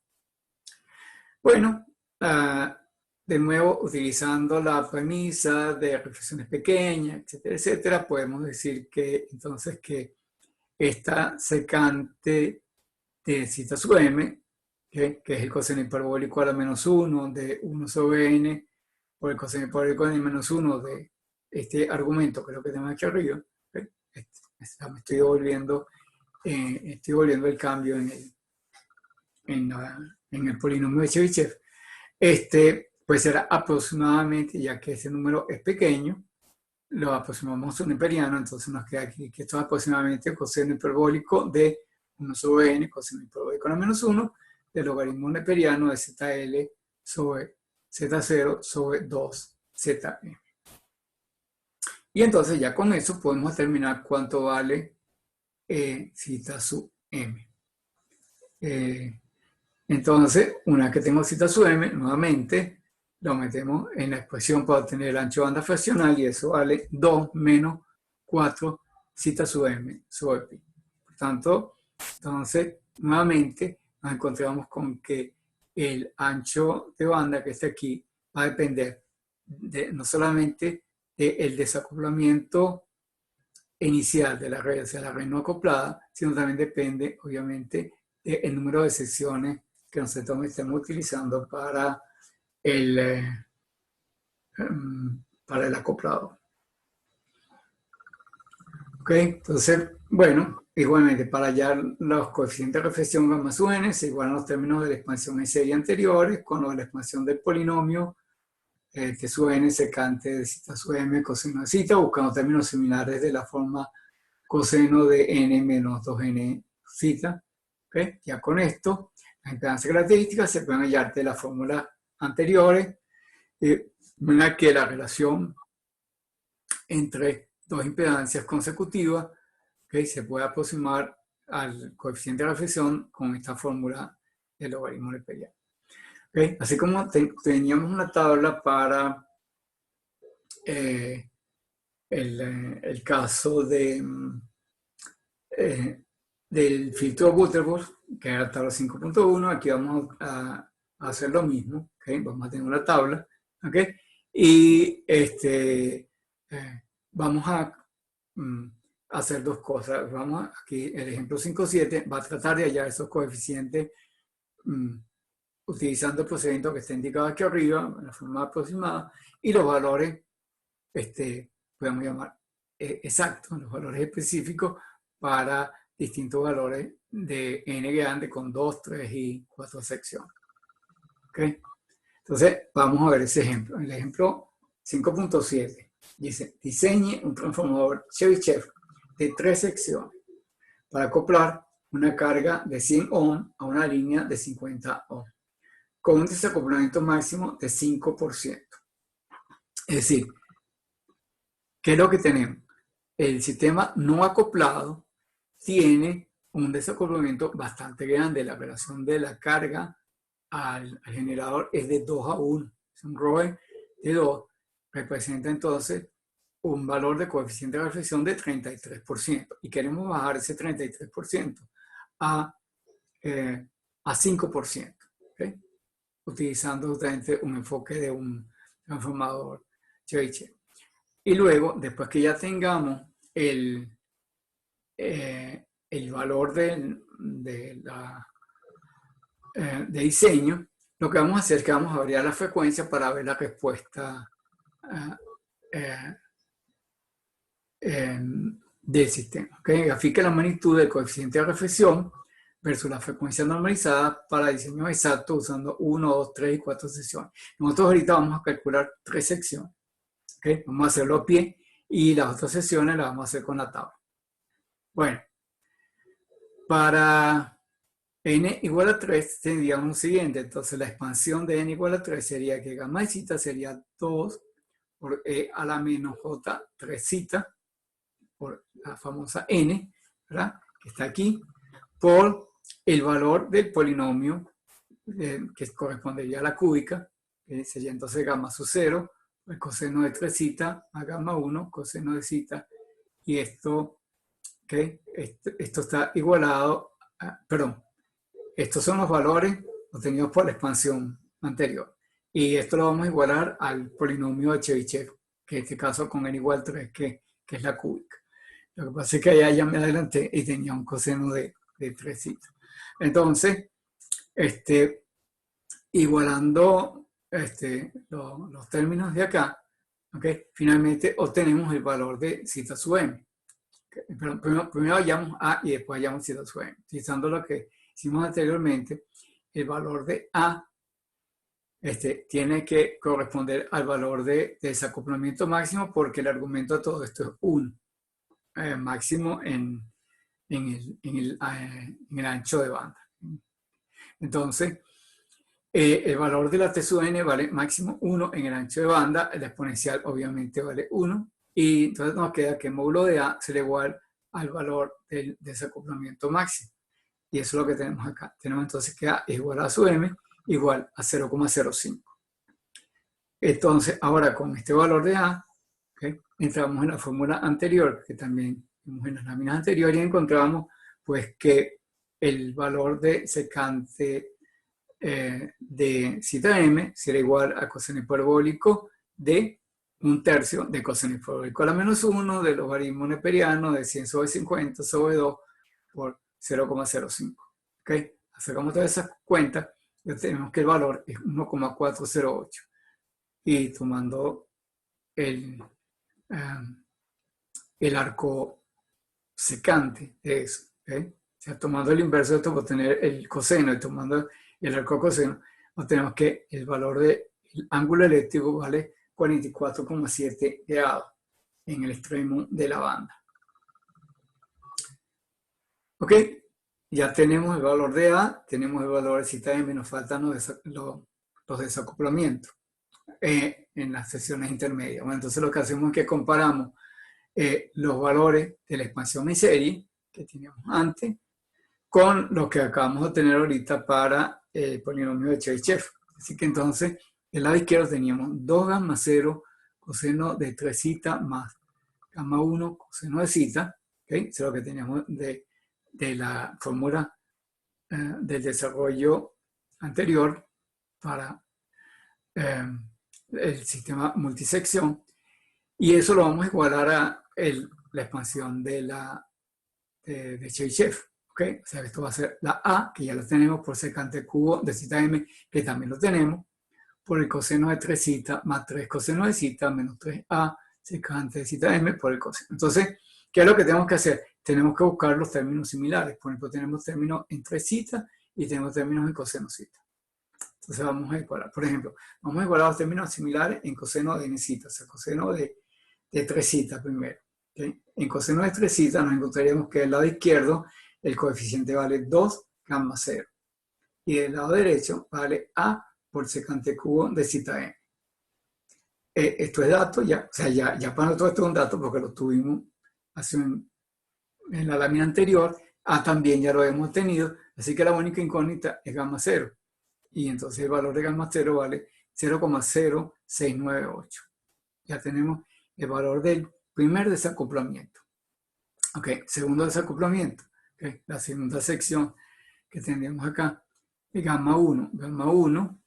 Bueno, de nuevo, utilizando la premisa de reflexiones pequeñas, etcétera, etcétera, podemos decir que entonces que esta secante de zeta sub m, que es el coseno hiperbólico a la menos 1 de 1 sobre n por el coseno hiperbólico a la menos 1 de este argumento, que es lo que tenemos aquí arriba, me estoy devolviendo el cambio en el polinomio de Chebyshev. Pues será aproximadamente, ya que ese número es pequeño, lo aproximamos a un neperiano, entonces nos queda aquí que esto es aproximadamente el coseno hiperbólico de 1 sobre n, coseno hiperbólico a la menos 1, del logaritmo neperiano de ZL sobre Z0 sobre 2 ZM. Y entonces ya con eso podemos determinar cuánto vale zeta sub m. Entonces, una vez que tengo zeta sub m, nuevamente lo metemos en la expresión para obtener el ancho de banda fraccional y eso vale 2 menos 4 zeta sub m sobre pi. Por tanto, entonces, nuevamente nos encontramos con que el ancho de banda que está aquí va a depender no solamente del desacoplamiento inicial de la red, o sea, la red no acoplada, sino también depende, obviamente, del número de secciones que nosotros estemos utilizando para el acoplado. ¿Ok? Entonces, bueno, igualmente para hallar los coeficientes de reflexión gamma sub n se igualan los términos de la expansión en serie anteriores con los de la expansión del polinomio T sub n secante de zeta sub m coseno de zeta, buscando términos similares de la forma coseno de n menos 2n zeta. ¿Okay? Ya con esto, las impedancias características se pueden hallar de las fórmulas anteriores, en la que la relación entre dos impedancias consecutivas, ¿okay? Se puede aproximar al coeficiente de reflexión con esta fórmula del logaritmo neperiano. ¿Okay? Así como teníamos una tabla para el caso de del filtro Butterworth, que era la tabla 5.1, aquí vamos a hacer lo mismo, ¿okay? Vamos a tener una tabla, ¿ok? Y vamos a hacer dos cosas. Vamos aquí, el ejemplo 5.7 va a tratar de hallar esos coeficientes utilizando el procedimiento que está indicado aquí arriba, en la forma aproximada, y los valores, podemos llamar exactos, los valores específicos para distintos valores de n grande con 2, 3 y 4 secciones. ¿Okay? Entonces, vamos a ver ese ejemplo. El ejemplo 5.7 dice, diseñe un transformador Chebyshev de 3 secciones para acoplar una carga de 100 ohm a una línea de 50 ohm con un desacoplamiento máximo de 5%. Es decir, ¿qué es lo que tenemos? El sistema no acoplado tiene un desacoplamiento bastante grande. La relación de la carga al generador es de 2 a 1. Es un ROE de 2. Representa entonces un valor de coeficiente de reflexión de 33%. Y queremos bajar ese 33% a 5%. ¿Okay? Utilizando justamente un enfoque de un transformador Chebyshev. Y luego, después que ya tengamos el valor de diseño, lo que vamos a hacer es que vamos a variar la frecuencia para ver la respuesta del sistema. ¿Okay? Grafica la magnitud del coeficiente de reflexión versus la frecuencia normalizada para diseño exacto usando 1, 2, 3 y 4 secciones. Nosotros ahorita vamos a calcular 3 secciones. ¿Okay? Vamos a hacerlo a pie y las otras secciones las vamos a hacer con la tabla. Bueno, para n igual a 3 tendríamos lo siguiente. Entonces la expansión de n igual a 3 sería que gamma de zeta sería 2 por e a la menos j 3 zeta por la famosa n, ¿verdad? Que está aquí, por el valor del polinomio que correspondería a la cúbica, que sería entonces gamma sub 0, el coseno de 3 zeta a gamma 1, coseno de zeta, y esto, ¿okay? Esto está igualado, perdón, estos son los valores obtenidos por la expansión anterior. Y esto lo vamos a igualar al polinomio de Chebyshev, que en este caso con n igual 3, que es la cúbica. Lo que pasa es que allá ya me adelanté y tenía un coseno de 3 zeta. Entonces, igualando los términos de acá, ¿okay? Finalmente obtenemos el valor de zeta sub m. Pero primero hallamos A y después hallamos zeta sub m. Utilizando lo que hicimos anteriormente, el valor de A tiene que corresponder al valor de desacoplamiento máximo, porque el argumento de todo esto es 1, máximo en el ancho de banda. Entonces, el valor de la T sub n vale máximo 1 en el ancho de banda, el exponencial obviamente vale 1, y entonces nos queda que el módulo de A será igual al valor del desacoplamiento máximo. Y eso es lo que tenemos acá. Tenemos entonces que A es igual a sub m igual a 0,05. Entonces, ahora con este valor de A, ¿okay? Entramos en la fórmula anterior, que también vimos en las láminas anteriores, y encontramos pues que el valor de secante de zeta m será igual a coseno hiperbólico de 1/3 de coseno hiperbólico a la menos 1 de los logaritmos neperianos de 100 sobre 50 sobre 2 por 0,05. ¿Okay? Sacamos todas esas cuentas y tenemos que el valor es 1,408. Y tomando el arco secante de eso, ¿okay? O sea, tomando el inverso de esto para obtener el coseno y tomando el arco coseno, obtenemos que el valor del ángulo eléctrico vale 44,7 grados en el extremo de la banda. Ok, ya tenemos el valor de A, tenemos el valor de zeta m, nos faltan los desacoplamientos en las secciones intermedias. Bueno, entonces lo que hacemos es que comparamos los valores de la expansión en serie que teníamos antes con lo que acabamos de obtener ahorita para el polinomio de Chebyshev. Así que entonces, del lado izquierdo teníamos 2 gamma 0 coseno de 3 zeta más gamma 1 coseno de zeta, ¿okay? Eso es lo que teníamos de de la fórmula del desarrollo anterior para el sistema multisección, y eso lo vamos a igualar a la expansión de Chebyshev. ¿Okay? O sea, esto va a ser la A, que ya lo tenemos, por secante cubo de zeta m, que también lo tenemos, por el coseno de 3 zeta más 3 coseno de zeta menos 3A secante de zeta m por el coseno. Entonces, ¿qué es lo que tenemos que hacer? Tenemos que buscar los términos similares. Por ejemplo, tenemos términos en 3 zeta y tenemos términos en coseno zeta. Entonces vamos a igualar. Por ejemplo, vamos a igualar los términos similares en coseno de n zeta, o sea, coseno de 3 zeta primero. ¿Okay? En coseno de 3 zeta nos encontraríamos que del lado izquierdo el coeficiente vale 2 gamma 0. Y del lado derecho vale A por secante cubo de zeta m. Esto es dato ya, o sea, ya para nosotros esto es un dato porque lo tuvimos hace en la lámina anterior. A también ya lo hemos tenido, así que la única incógnita es gamma 0. Y entonces el valor de gamma 0 vale 0,0698. Ya tenemos el valor del primer desacoplamiento. Ok, segundo desacoplamiento. Okay, la segunda sección que tendríamos acá es gamma 1. Gamma 1,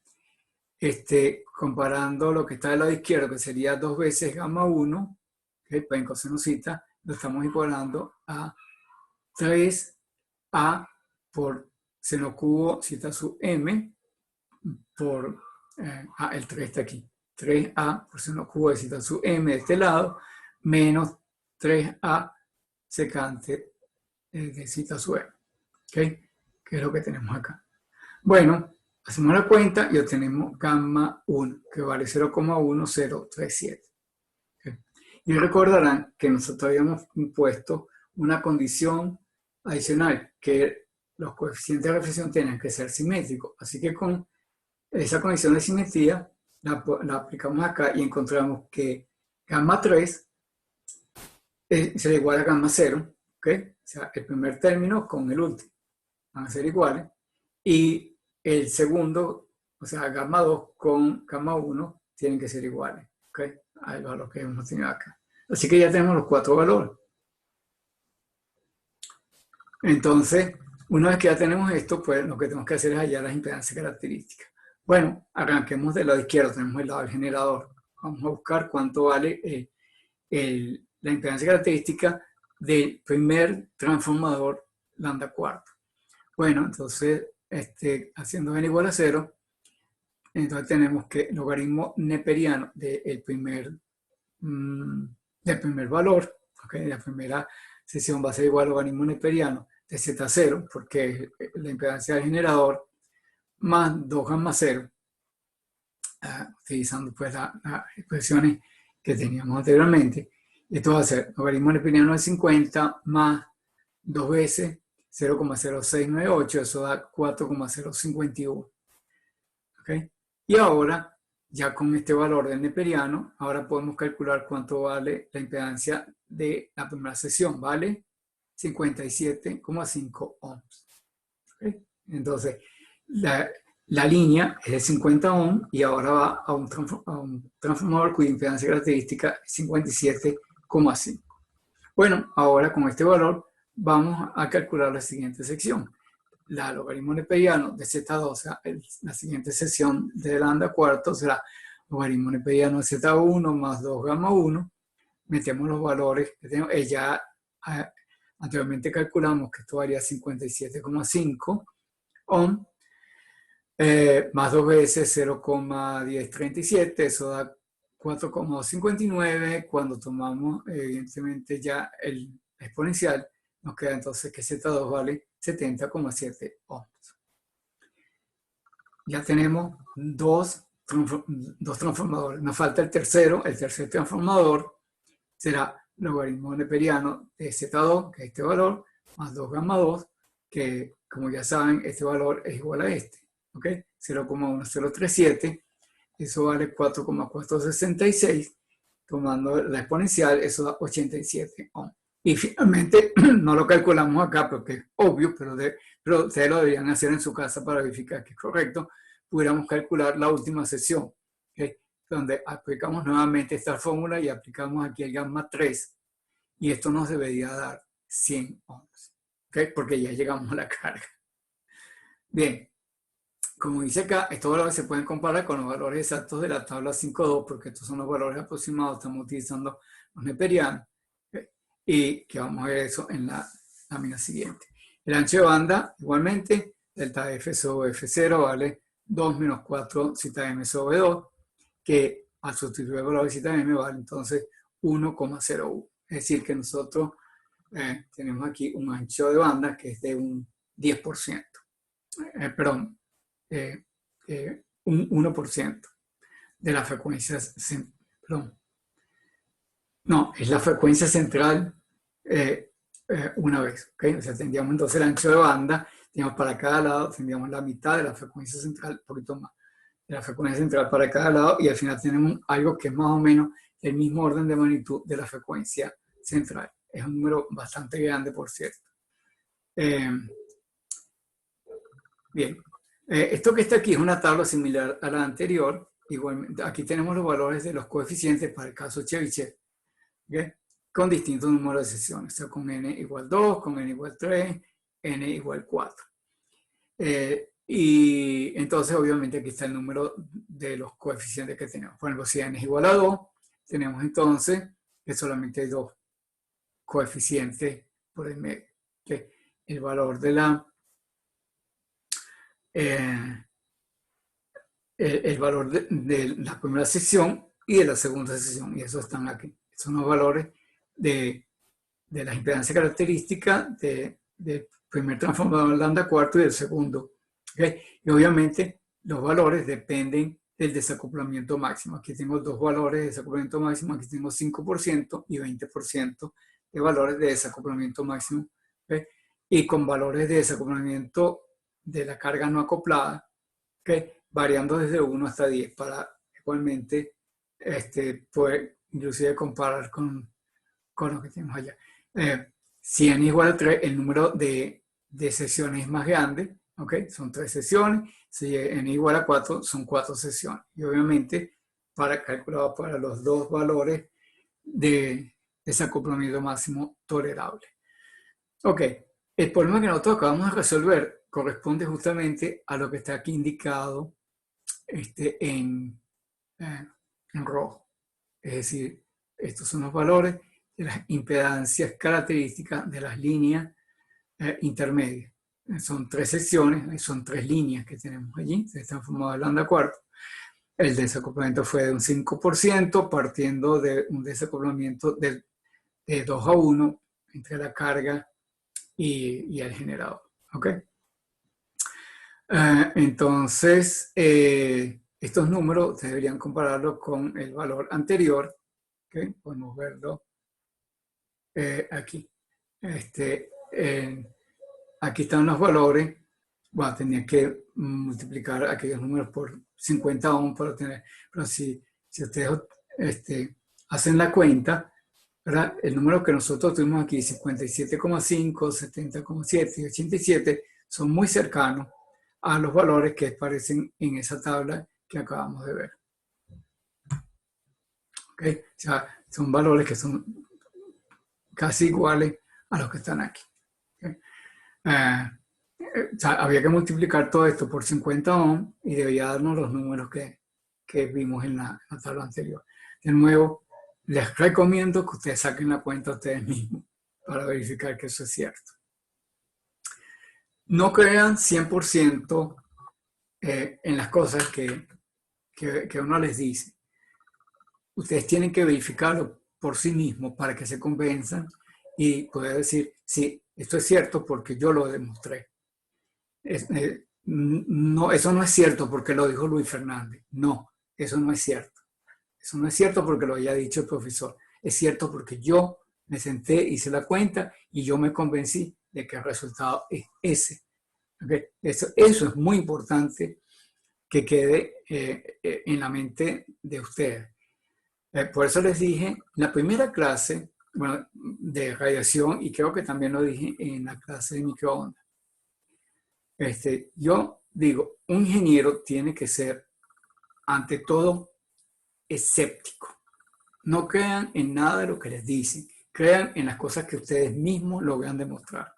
comparando lo que está del lado izquierdo, que sería 2 veces gamma 1, okay, pues en coseno zeta, lo estamos igualando a 3A por seno cubo zeta sub m por, el 3 está aquí, 3A por seno cubo de zeta sub m de este lado, menos 3A secante de zeta sub m. ¿Okay? Que es lo que tenemos acá. Bueno, hacemos la cuenta y obtenemos gamma 1, que vale 0,1037. ¿Okay? Y recordarán que nosotros habíamos impuesto una condición adicional, que los coeficientes de reflexión tienen que ser simétricos. Así que con esa condición de simetría la aplicamos acá y encontramos que gamma 3 será igual a gamma 0. ¿Okay? O sea, el primer término con el último van a ser iguales, y el segundo, o sea, gamma 2 con gamma 1 tienen que ser iguales, ¿ok? Al valor que hemos tenido acá. Así que ya tenemos los 4 valores. Entonces, una vez que ya tenemos esto, pues lo que tenemos que hacer es hallar las impedancias características. Bueno, arranquemos del lado izquierdo, tenemos el lado del generador. Vamos a buscar cuánto vale la impedancia característica del primer transformador lambda cuarto. Bueno, entonces, haciendo n igual a 0, entonces tenemos que el logaritmo neperiano del primer valor, ¿okay? La primera sección va a ser igual al logaritmo neperiano de z0, porque es la impedancia del generador, más 2 gamma 0, utilizando pues las expresiones que teníamos anteriormente. Esto va a ser logaritmo neperiano de 50 más 2 veces 0,0698, eso da 4,051. ¿Okay? Y ahora, ya con este valor del neperiano, ahora podemos calcular cuánto vale la impedancia de la primera sección. Vale 57,5 ohms. ¿Okay? Entonces, la línea es de 50 ohms y ahora va a un transformador cuya impedancia característica es 57,5. Bueno, ahora con este valor vamos a calcular la siguiente sección. La logaritmo neperiano de Z2, o sea, la siguiente sección de lambda cuarto será logaritmo neperiano de Z1 más 2 gamma 1. Metemos los valores que tenemos. Ya anteriormente calculamos que esto varía 57,5 ohm, más 2 veces 0,1037, eso da 4,59. Cuando tomamos, evidentemente, ya el exponencial, nos queda entonces que Z2 vale 70,7 ohms. Ya tenemos dos transformadores. Nos falta el tercero. El tercer transformador será logaritmo neperiano de Z2, que es este valor, más 2 gamma 2, que como ya saben, este valor es igual a este. ¿Ok? 0,1037. Eso vale 4,466. Tomando la exponencial, eso da 87 ohms. Y finalmente, no lo calculamos acá porque es obvio, pero ustedes lo deberían hacer en su casa para verificar que es correcto. Pudiéramos calcular la última sección, ¿okay? Donde aplicamos nuevamente esta fórmula y aplicamos aquí el gamma 3. Y esto nos debería dar 100 ohms. ¿ok? Porque ya llegamos a la carga. Bien, como dice acá, estos valores se pueden comparar con los valores exactos de la tabla 5.2, porque estos son los valores aproximados, estamos utilizando los neperianos, ¿ok? Y que vamos a ver eso en la lámina siguiente. El ancho de banda, igualmente, delta F sobre F0 vale 2 menos 4 zeta M sobre 2, que al sustituir el valor de zeta M vale entonces 1,01. Es decir, que nosotros tenemos aquí un ancho de banda que es de un 10%. Perdón, un 1% de la frecuencia, perdón, no, es la frecuencia central una vez, ¿ok? O sea, tendríamos entonces el ancho de banda, digamos, para cada lado, tendríamos la mitad de la frecuencia central, un poquito más, de la frecuencia central para cada lado, y al final tenemos algo que es más o menos el mismo orden de magnitud de la frecuencia central. Es un número bastante grande, por cierto. Bien, esto que está aquí es una tabla similar a la anterior. Igualmente, aquí tenemos los valores de los coeficientes para el caso Chebyshev, ¿okay? Con distintos números de sesiones, o sea, con n igual 2, con n igual 3, n igual 4. Y entonces, obviamente, aquí está el número de los coeficientes que tenemos. Por ejemplo, si n es igual a 2, tenemos entonces que solamente hay 2 coeficientes por el medio. ¿Okay? El valor de la... el valor de la primera sección y de la segunda sección, y esos están aquí. Son los valores de las impedancias características del primer transformador lambda cuarto y del segundo. ¿Okay? Y obviamente los valores dependen del desacoplamiento máximo. Aquí tengo dos valores de desacoplamiento máximo, aquí tengo 5% y 20% de valores de desacoplamiento máximo. ¿Okay? Y con valores de desacoplamiento de la carga no acoplada, ¿okay? Variando desde 1 hasta 10 para igualmente poder inclusive comparar con lo que tenemos allá. Si n igual a 3, el número de sesiones es más grande, ¿ok? Son 3 sesiones. Si n igual a 4, son 4 sesiones. Y obviamente, calculado para los dos valores de desacoplamiento máximo tolerable. Ok, el problema que nosotros acabamos de resolver corresponde justamente a lo que está aquí indicado en rojo. Es decir, estos son los valores de las impedancias características de las líneas intermedias. Son 3 secciones, son 3 líneas que tenemos allí, se están formadas de lambda cuarto. El desacoplamiento fue de un 5%, partiendo de un desacoplamiento de 2 a 1 entre la carga y el generador. ¿Ok? Entonces, estos números deberían compararlos con el valor anterior. ¿Okay? Podemos verlo aquí. Aquí están los valores. Bueno, tenía que multiplicar aquellos números por 50 ohm para obtener. Pero si ustedes hacen la cuenta, ¿verdad? El número que nosotros tuvimos aquí, 57,5, 70,7 y 87, son muy cercanos a los valores que aparecen en esa tabla que acabamos de ver. ¿Okay? O sea, son valores que son casi iguales a los que están aquí. ¿Okay? O sea, había que multiplicar todo esto por 50 ohm y debía darnos los números que vimos en la tabla anterior. De nuevo, les recomiendo que ustedes saquen la cuenta ustedes mismos para verificar que eso es cierto. No crean 100% en las cosas que uno les dice. Ustedes tienen que verificarlo por sí mismos para que se convenzan y poder decir, sí, esto es cierto porque yo lo demostré. No, eso no es cierto porque lo dijo Luis Fernández. No, eso no es cierto. Eso no es cierto porque lo haya dicho el profesor. Es cierto porque yo me senté, hice la cuenta y yo me convencí de que el resultado es ese. ¿Okay? Eso es muy importante que quede en la mente de ustedes. Por eso les dije, la primera clase de radiación, y creo que también lo dije en la clase de microondas, yo digo, un ingeniero tiene que ser, ante todo, escéptico. No crean en nada de lo que les dicen, crean en las cosas que ustedes mismos logran demostrar.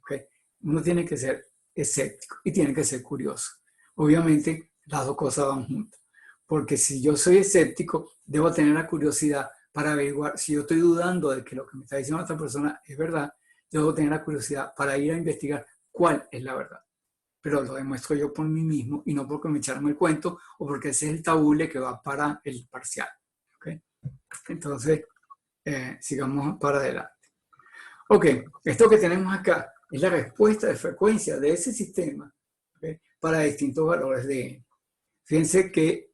¿Okay? Uno tiene que ser escéptico y tiene que ser curioso. Obviamente, las dos cosas van juntas. Porque si yo soy escéptico, debo tener la curiosidad para averiguar. Si yo estoy dudando de que lo que me está diciendo otra persona es verdad, yo debo tener la curiosidad para ir a investigar cuál es la verdad. Pero lo demuestro yo por mí mismo y no porque me echaron el cuento o porque ese es el tabule que va para el parcial. ¿Okay? Entonces, sigamos para adelante. Ok, esto que tenemos acá es la respuesta de frecuencia de ese sistema, ¿okay? Para distintos valores de n. Fíjense que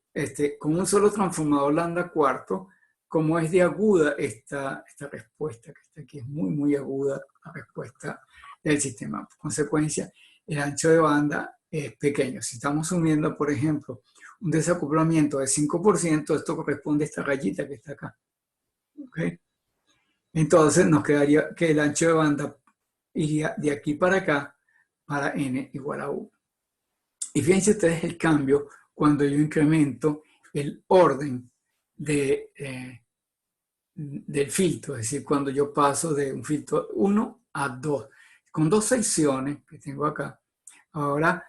con un solo transformador lambda cuarto, como es de aguda esta respuesta que está aquí, es muy, muy aguda la respuesta del sistema. Por consecuencia, el ancho de banda es pequeño. Si estamos asumiendo, por ejemplo, un desacoplamiento de 5%, esto corresponde a esta rayita que está acá. ¿Okay? Entonces nos quedaría que el ancho de banda iría de aquí para acá para n igual a 1. Y fíjense ustedes el cambio cuando yo incremento el orden del filtro, es decir, cuando yo paso de un filtro 1 a 2. Con dos secciones que tengo acá, ahora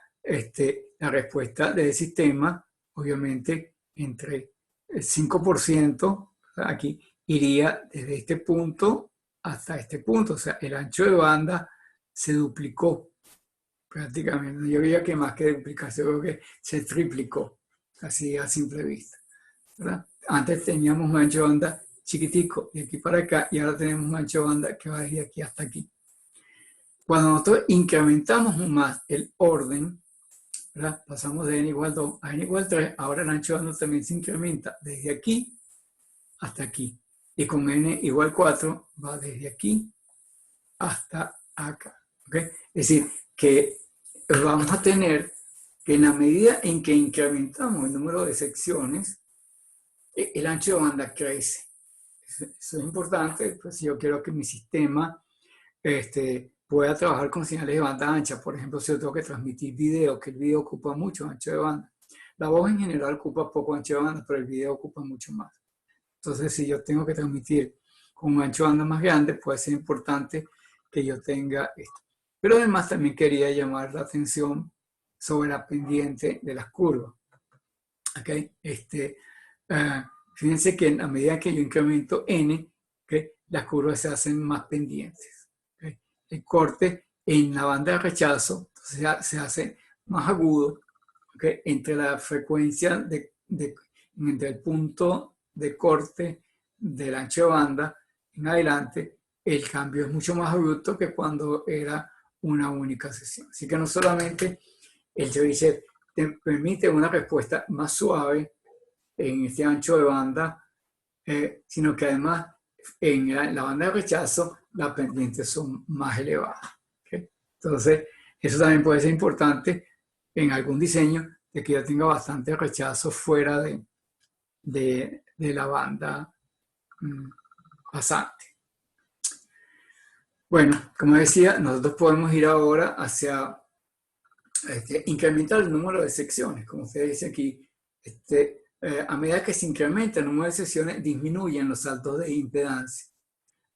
la respuesta del sistema, obviamente, entre el 5%, aquí, iría desde este punto hasta este punto. O sea, el ancho de banda se duplicó prácticamente. Yo diría que más que duplicarse, creo que se triplicó, así a simple vista, ¿verdad? Antes teníamos un ancho de banda chiquitico de aquí para acá y ahora tenemos un ancho de banda que va desde aquí hasta aquí. Cuando nosotros incrementamos más el orden, ¿verdad? Pasamos de n igual 2 a n igual 3, ahora el ancho de banda también se incrementa desde aquí hasta aquí. Y con n igual 4 va desde aquí hasta acá. ¿Okay? Es decir, que vamos a tener que en la medida en que incrementamos el número de secciones, el ancho de banda crece. Eso es importante, pues si yo quiero que mi sistema pueda trabajar con señales de banda ancha. Por ejemplo, si yo tengo que transmitir video, que el video ocupa mucho ancho de banda. La voz en general ocupa poco ancho de banda, pero el video ocupa mucho más. Entonces, si yo tengo que transmitir con un ancho de banda más grande, puede ser importante que yo tenga esto. Pero además también quería llamar la atención sobre la pendiente de las curvas. ¿Okay? Fíjense que a medida que yo incremento n, ¿okay? Las curvas se hacen más pendientes. ¿Okay? El corte en la banda de rechazo se hace más agudo, ¿okay? Entre la frecuencia entre el punto de corte del ancho de banda en adelante, el cambio es mucho más abrupto que cuando era una única sesión. Así que no solamente el Cheryshev te permite una respuesta más suave en este ancho de banda, sino que además en la banda de rechazo las pendientes son más elevadas. ¿Okay? Entonces, eso también puede ser importante en algún diseño de que yo tenga bastante rechazo fuera de la banda pasante. Bueno, como decía, nosotros podemos ir ahora hacia incrementar el número de secciones. Como usted dice aquí, a medida que se incrementa el número de secciones, disminuyen los saltos de impedancia.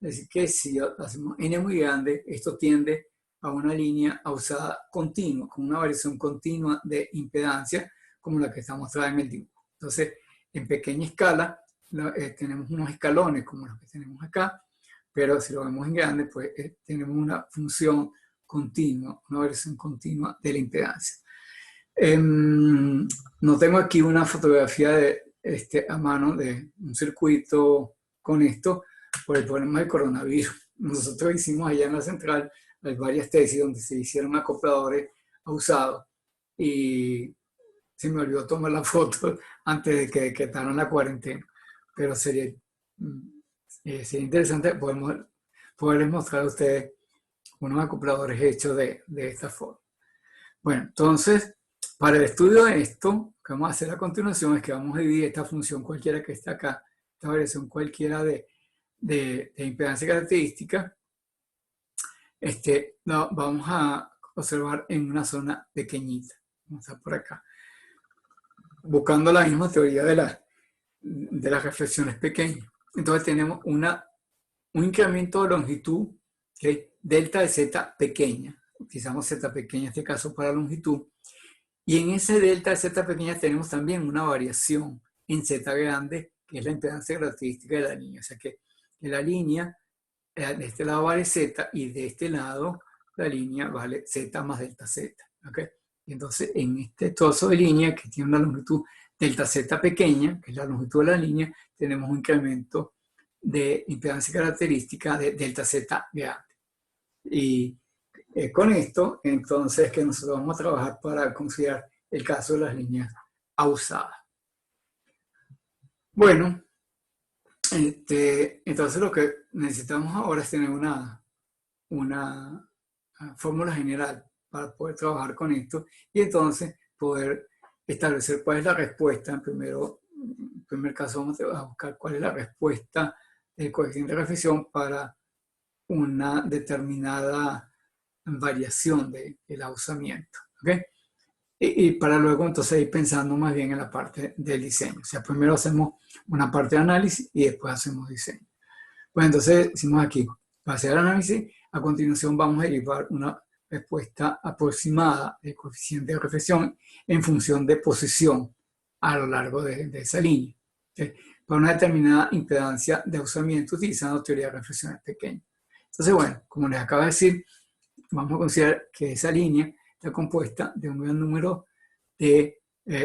Es decir, que si hacemos n muy grande, esto tiende a una línea usada continua, con una variación continua de impedancia, como la que está mostrada en el dibujo. Entonces, en pequeña escala, tenemos unos escalones como los que tenemos acá, pero si lo vemos en grande, pues tenemos una función continua, una variación continua de la impedancia. No tengo aquí una fotografía a mano de un circuito con esto por el problema del coronavirus. Nosotros hicimos allá en la central varias tesis donde se hicieron acopladores usados y se me olvidó tomar la foto antes de que decretaran la cuarentena. Pero sería interesante poderles mostrar a ustedes unos acopladores hechos de esta forma. Bueno, entonces, para el estudio de esto, lo que vamos a hacer a continuación es que vamos a dividir esta función cualquiera que está acá, esta variación cualquiera de impedancia característica, vamos a observar en una zona pequeñita. Vamos a estar por acá. Buscando la misma teoría de las reflexiones pequeñas. Entonces tenemos un incremento de longitud, ¿okay? Delta de z pequeña. utilizamos z pequeña en este caso para longitud, y en ese delta de z pequeña tenemos también una variación en z grande, que es la impedancia característica de la línea. O sea que la línea de este lado vale z y de este lado la línea vale z más delta z. ¿Okay? Y entonces en este trozo de línea que tiene una longitud delta z pequeña, que es la longitud de la línea, tenemos un incremento de impedancia característica de delta z grande. Y con esto, entonces, que nosotros vamos a trabajar para considerar el caso de las líneas ausadas. Bueno, entonces lo que necesitamos ahora es tener una fórmula general para poder trabajar con esto y entonces poder establecer cuál es la respuesta. En primer caso vamos a buscar cuál es la respuesta del coeficiente de reflexión para una determinada variación del ausamiento. ¿Okay? Y para luego entonces ir pensando más bien en la parte del diseño. O sea, primero hacemos una parte de análisis y después hacemos diseño. Pues entonces decimos aquí, para hacer el análisis, a continuación vamos a derivar una respuesta aproximada del coeficiente de reflexión en función de posición a lo largo de esa línea. ¿Okay? Para una determinada impedancia de ausamiento utilizando teoría de reflexiones pequeñas. Entonces, bueno, como les acabo de decir, vamos a considerar que esa línea está compuesta de un gran número de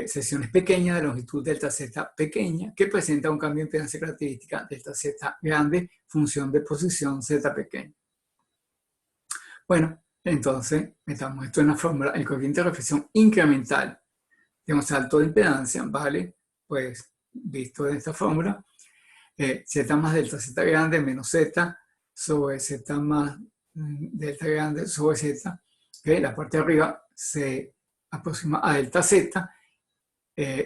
secciones pequeñas de longitud delta z pequeña que presenta un cambio de impedancia característica delta z grande, función de posición z pequeña. Bueno, entonces metamos esto en la fórmula. El coeficiente de reflexión incremental de un salto de impedancia, ¿vale? Pues visto en esta fórmula, z más delta z grande menos z sobre z más delta grande sobre z, que la parte de arriba se aproxima a delta z,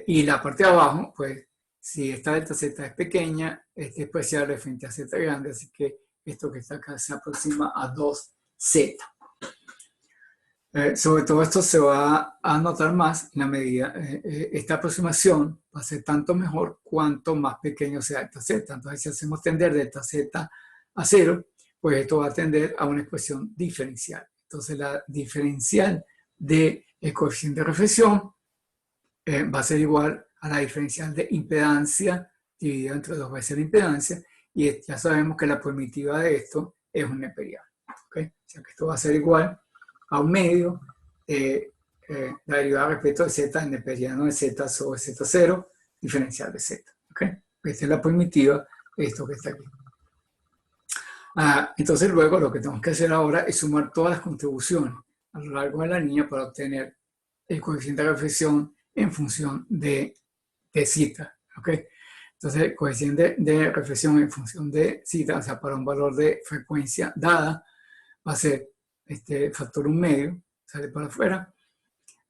y la parte de abajo, pues si esta delta z es pequeña, es despreciable frente a z grande, así que esto que está acá se aproxima a 2z. Sobre todo esto se va a notar más en la medida, esta aproximación va a ser tanto mejor cuanto más pequeño sea delta z. Entonces si hacemos tender delta z a 0, pues esto va a tender a una expresión diferencial. Entonces la diferencial del coeficiente de reflexión va a ser igual a la diferencial de impedancia dividida entre 2 veces la impedancia, y ya sabemos que la primitiva de esto es un neperiano. ¿Okay? O sea que esto va a ser igual a un medio la derivada respecto de z en neperiano de z sobre z0 diferencial de z. ¿Okay? Esta es la primitiva de esto que está aquí. Entonces luego lo que tenemos que hacer ahora es sumar todas las contribuciones a lo largo de la línea para obtener el coeficiente de reflexión en función de zeta. ¿Okay? Entonces el coeficiente de reflexión en función de zeta, o sea, para un valor de frecuencia dada, va a ser este factor 1 medio, sale para afuera,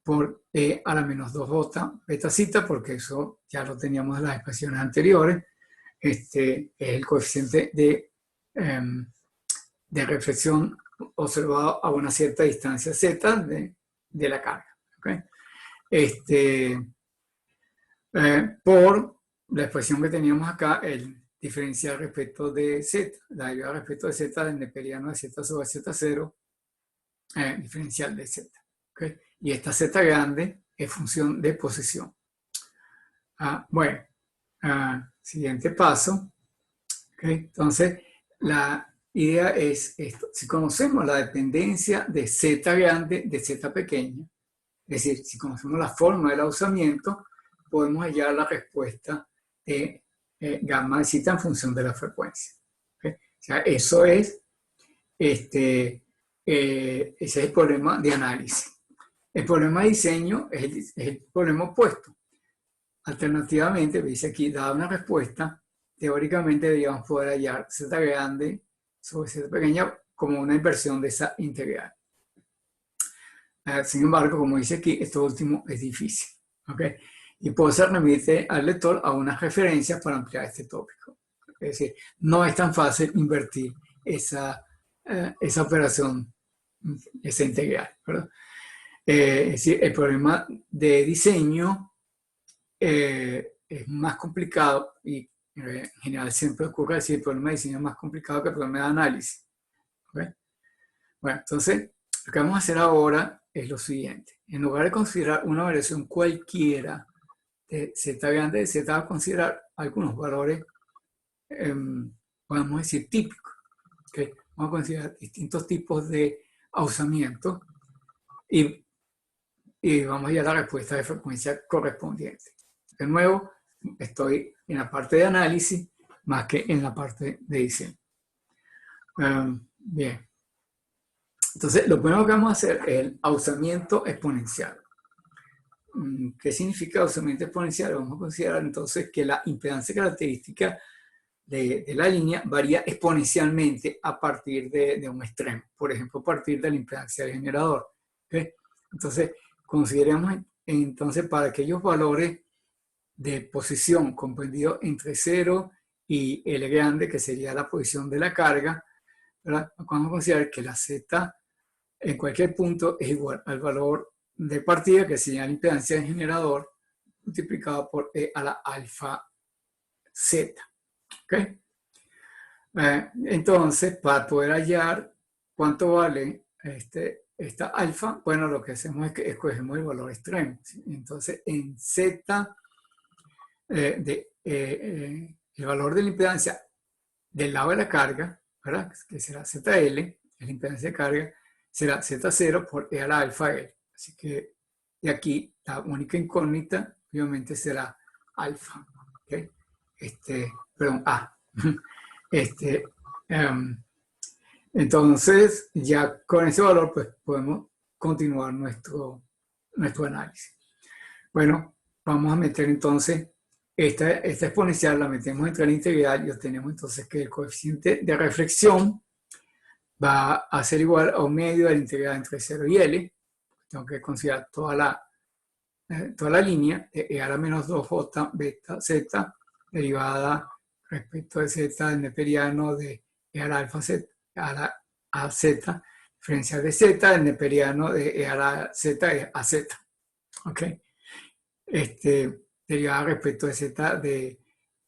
por e a la menos 2j beta zeta, porque eso ya lo teníamos en las expresiones anteriores. Es el coeficiente de reflexión observado a una cierta distancia z de la carga. ¿Okay? Por la expresión que teníamos acá, el diferencial respecto de z, la derivada respecto de z del neperiano de z sobre z0, diferencial de z. ¿Okay? Y esta z grande es función de posición. Bueno, siguiente paso. ¿Okay? Entonces, la idea es esto. Si conocemos la dependencia de z grande de z pequeña, es decir, si conocemos la forma del ausamiento, podemos hallar la respuesta de gamma de zeta en función de la frecuencia. ¿Okay? O sea, eso es, ese es el problema de análisis. El problema de diseño es el problema opuesto. Alternativamente, dice aquí, dada una respuesta, teóricamente deberíamos poder hallar z grande sobre z pequeña como una inversión de esa integral. Sin embargo, como dice aquí, esto último es difícil. ¿Okay? Y por eso remite al lector a unas referencias para ampliar este tópico. Es decir, no es tan fácil invertir esa operación, esa integral, ¿verdad? Es decir, el problema de diseño es más complicado y en general siempre ocurre decir el problema de diseño es más complicado que el problema de análisis. ¿Okay? Bueno, entonces Lo que vamos a hacer ahora es lo siguiente. En lugar de considerar una variación cualquiera de z grande de z, vamos a considerar algunos valores, podemos decir típicos. ¿Okay? Vamos a considerar distintos tipos de ausamiento y vamos a ir a la respuesta de frecuencia correspondiente. De nuevo, estoy en la parte de análisis más que en la parte de diseño. Bien. Entonces, lo primero que vamos a hacer es el ausamiento exponencial. ¿Qué significa ausamiento exponencial? Vamos a considerar entonces que la impedancia característica de la línea varía exponencialmente a partir de un extremo. Por ejemplo, a partir de la impedancia del generador. ¿Okay? Entonces, consideremos entonces para aquellos valores de posición comprendidos entre 0 y L grande, que sería la posición de la carga, ¿verdad? Vamos a considerar que la Z en cualquier punto es igual al valor de partida, que sería la impedancia del generador, multiplicado por E a la alfa Z. ¿Okay? Entonces, para poder hallar cuánto vale esta alfa, bueno, lo que hacemos es que escogemos el valor extremo. ¿Sí? Entonces, en Z, el valor de la impedancia del lado de la carga, ¿verdad? Que será ZL, es la impedancia de carga, será Z0 por E a la alfa L. Así que de aquí la única incógnita obviamente será alfa. ¿Okay? Perdón, A. Entonces, ya con ese valor pues podemos continuar nuestro análisis. Bueno, vamos a meter entonces esta exponencial, la metemos entre la integral y obtenemos entonces que el coeficiente de reflexión va a ser igual a un medio de la integral entre 0 y L. Tengo que considerar toda la línea de E a la menos 2J beta Z derivada respecto de Z en neperiano de E a la alfa Z a la AZ, diferencial de Z en neperiano de E a la Z a Z. ¿Ok? Derivada respecto de Z de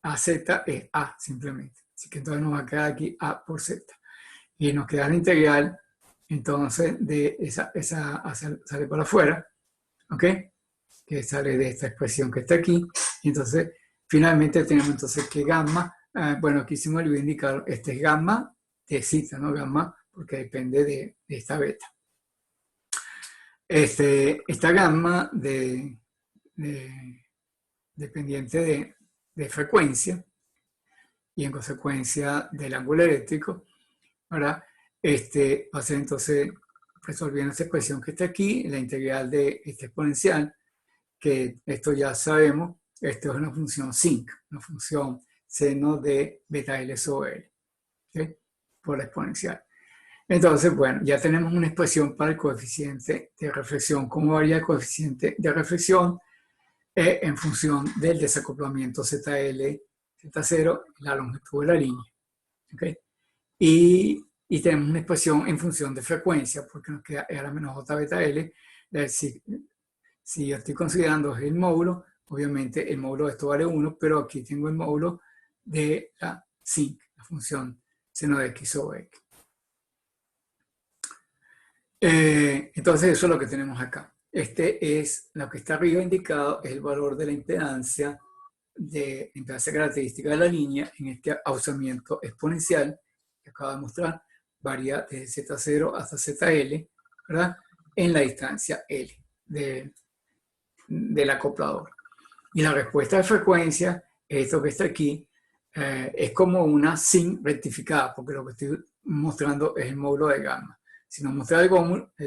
AZ es A simplemente. Así que entonces nos va a quedar aquí A por Z. Y nos queda la integral, entonces, de esa sale para afuera, ¿ok? Que sale de esta expresión que está aquí. Y entonces, finalmente tenemos entonces que gamma, bueno, aquí se me olvidó indicar, este es gamma de zeta, ¿no? Gamma, porque depende de esta beta. Esta gamma dependiente de frecuencia y en consecuencia del ángulo eléctrico, ¿verdad? Va a ser entonces resolviendo esta expresión que está aquí, la integral de esta exponencial, que esto ya sabemos, esto es una función sinc, una función seno de beta L sobre L, ¿okay? Por la exponencial. Entonces, bueno, ya tenemos una expresión para el coeficiente de reflexión. ¿Cómo varía el coeficiente de reflexión? En función del desacoplamiento ZL, Z0, la longitud de la línea. ¿Okay? Y tenemos una expresión en función de frecuencia, porque nos queda E a la menos J beta L. Si yo estoy considerando el módulo, obviamente el módulo de esto vale 1, pero aquí tengo el módulo de la sinc, la función seno de X sobre X. Entonces eso es lo que tenemos acá. Es lo que está arriba indicado, es el valor de la impedancia característica de la línea en este ausamiento exponencial que acabo de mostrar, varía desde Z0 hasta ZL, ¿verdad? En la distancia L del acoplador. Y la respuesta de frecuencia, esto que está aquí, es como una sin rectificada, porque lo que estoy mostrando es el módulo de gamma. Si no muestra el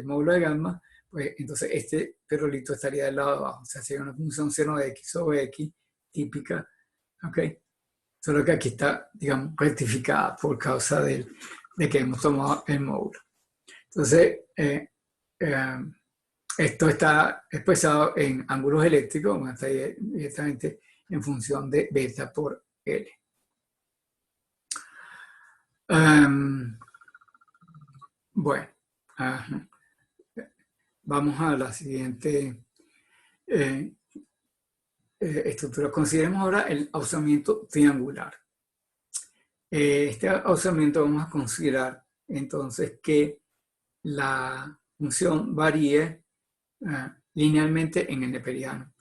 módulo de gamma, pues entonces este perolito estaría del lado de abajo. O sea, sería una función seno de X sobre X típica, ¿ok? Solo que aquí está, digamos, rectificada por causa de que hemos tomado el módulo. Entonces, esto está expresado en ángulos eléctricos, está directamente en función de beta por L. Bueno, vamos a la siguiente estructura. Consideremos ahora el ausamiento triangular. Este ausamiento vamos a considerar entonces que la función varíe linealmente en el neperiano.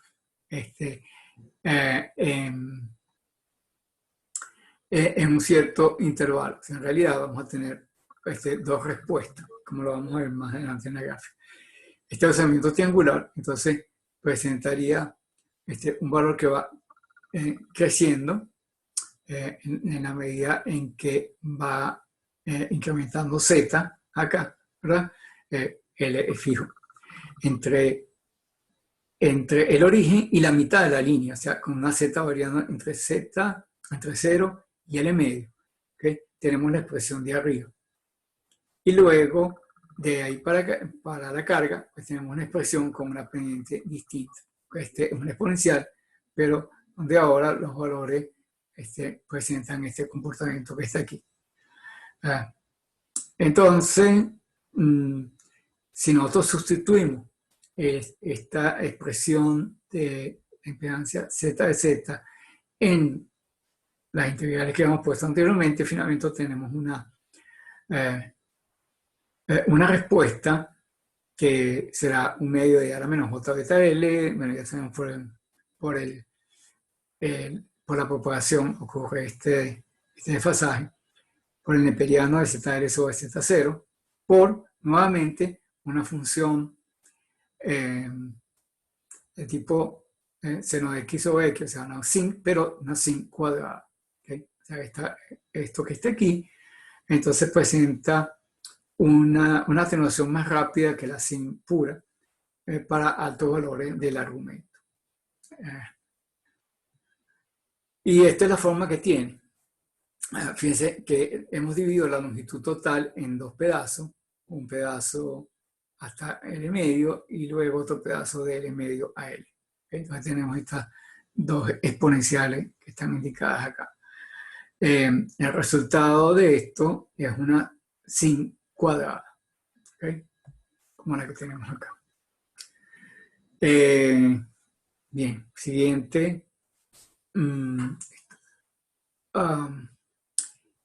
En un cierto intervalo. O sea, en realidad vamos a tener dos respuestas, como lo vamos a ver más adelante en la gráfica. Este alzamiento triangular, entonces, presentaría un valor que va creciendo en la medida en que va incrementando z acá, ¿verdad? L es fijo. Entre el origen y la mitad de la línea, o sea, con una z variando entre 0 y L medio. ¿Okay? Tenemos la expresión de arriba. Y luego, de ahí para la carga, pues tenemos una expresión con una pendiente distinta. Es una exponencial, pero donde ahora los valores presentan este comportamiento que está aquí. Entonces, si nosotros sustituimos esta expresión de impedancia z de z en las integrales que hemos puesto anteriormente, finalmente tenemos una respuesta que será un medio de R menos J beta L, bueno, ya sabemos por la propagación ocurre este desfasaje, por el neperiano de ZL sobre Z0, por, nuevamente, una función de tipo seno de X sobre X, o sea, una sin, pero una sin cuadrada. ¿Okay? O sea, esto que está aquí, entonces presenta una atenuación más rápida que la sin pura para altos valores del argumento. Y esta es la forma que tiene. Fíjense que hemos dividido la longitud total en dos pedazos, un pedazo hasta L medio y luego otro pedazo de L medio a L. Entonces tenemos estas dos exponenciales que están indicadas acá. El resultado de esto es una sin cuadrada, ¿okay? Como la que tenemos acá. Bien, siguiente.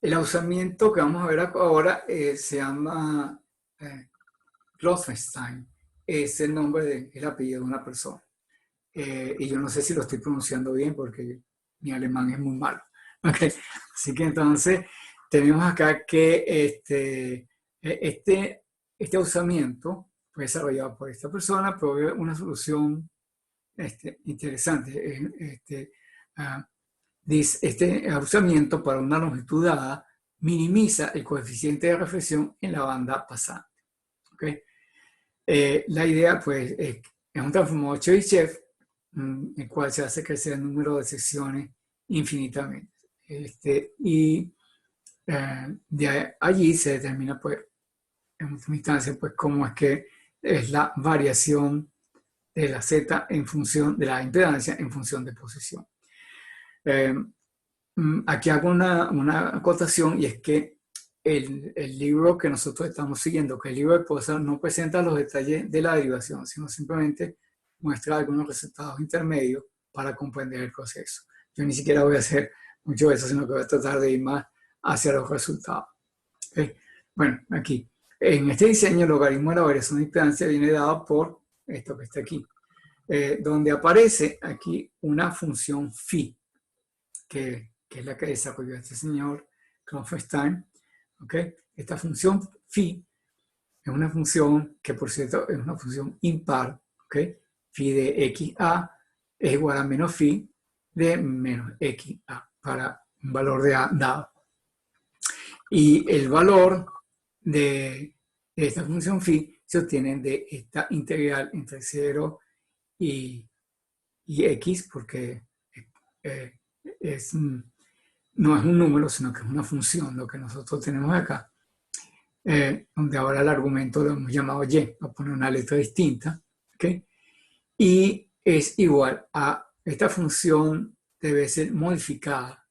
El ausamiento que vamos a ver ahora se llama Klopfenstein. Es el nombre el apellido de una persona. Y yo no sé si lo estoy pronunciando bien porque mi alemán es muy malo. Okay. Así que entonces tenemos acá que este ausamiento fue desarrollado por esta persona, provee una solución interesante. Este ausamiento para una longitud dada minimiza el coeficiente de reflexión en la banda pasante. ¿Okay? La idea, pues, es un transformador Chebyshev, el cual se hace crecer el número de secciones infinitamente. Y de allí se determina, pues, en última instancia, pues, cómo es que es la variación de la Z en función de la impedancia en función de posición. Aquí hago una acotación y es que el libro que nosotros estamos siguiendo, que el libro de Posar, no presenta los detalles de la derivación, sino simplemente muestra algunos resultados intermedios para comprender el proceso. Yo ni siquiera voy a hacer mucho de eso, sino que voy a tratar de ir más hacia los resultados. ¿Okay? Bueno, aquí. En este diseño, el logaritmo de la variación de impedancia viene dado por esto que está aquí, donde aparece aquí una función phi, que es la que desarrolló este señor Klopfenstein. ¿Okay? Esta función phi es una función que, por cierto, es una función impar. ¿Okay? Phi de xa es igual a menos phi de menos xa para un valor de a dado. Y el valor de esta función phi se obtiene de esta integral entre 0 y x, porque no es un número, sino que es una función, lo que nosotros tenemos acá, donde ahora el argumento lo hemos llamado y, para poner una letra distinta, ¿okay? Y es igual a esta función de Bessel modificada,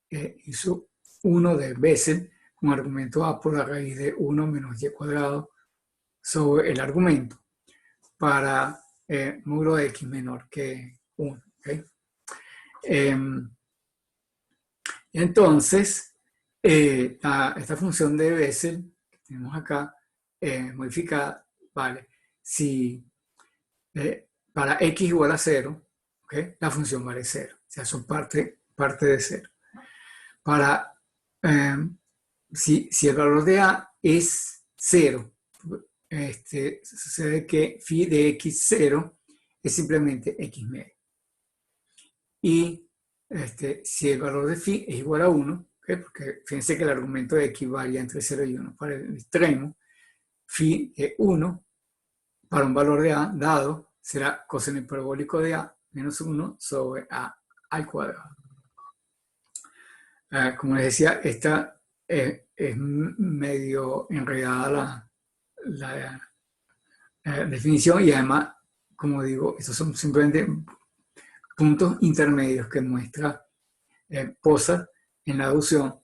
hizo 1 de Bessel, un argumento a por la raíz de 1 menos y cuadrado sobre el argumento para módulo de x menor que 1. ¿Okay? Entonces, esta función de Bessel que tenemos acá modificada vale si para x igual a 0, ¿okay? La función vale 0. O sea, son parte de 0. Para, si el valor de a es 0, sucede que phi de x0 es simplemente x medio. Y si el valor de phi es igual a 1, ¿okay? Porque fíjense que el argumento de x varía entre 0 y 1. Para el extremo, phi de 1 para un valor de a dado será coseno hiperbólico de a menos 1 sobre a al cuadrado. Como les decía, esta es medio enredada la definición, y además, como digo, estos son simplemente puntos intermedios que muestra Posar en la aducción.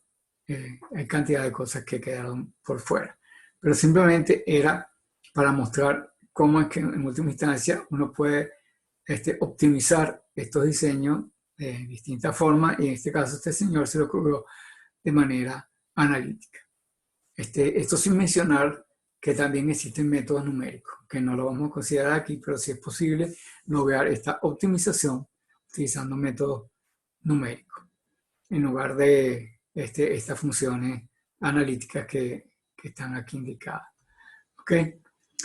Hay cantidad de cosas que quedaron por fuera, pero simplemente era para mostrar cómo es que en última instancia uno puede optimizar estos diseños de distintas formas, y en este caso este señor se lo ocurrió de manera analítica. Esto sin mencionar que también existen métodos numéricos, que no lo vamos a considerar aquí, pero sí es posible lograr esta optimización utilizando métodos numéricos, en lugar de estas funciones analíticas que están aquí indicadas. ¿Ok?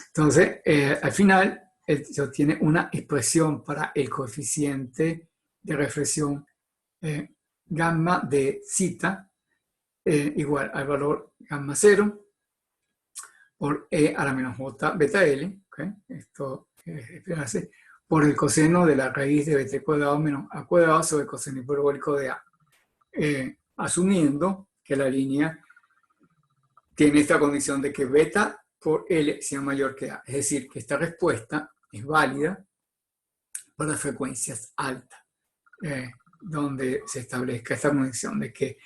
Entonces, al final, se obtiene una expresión para el coeficiente de reflexión gamma de zeta igual al valor gamma 0 por e a la menos j beta L, ¿okay? Esto esperarse por el coseno de la raíz de bt cuadrado menos a cuadrado sobre el coseno hiperbólico de a. Asumiendo que la línea tiene esta condición de que beta por L sea mayor que a. Es decir, que esta respuesta es válida para frecuencias altas, donde se establezca esta condición de que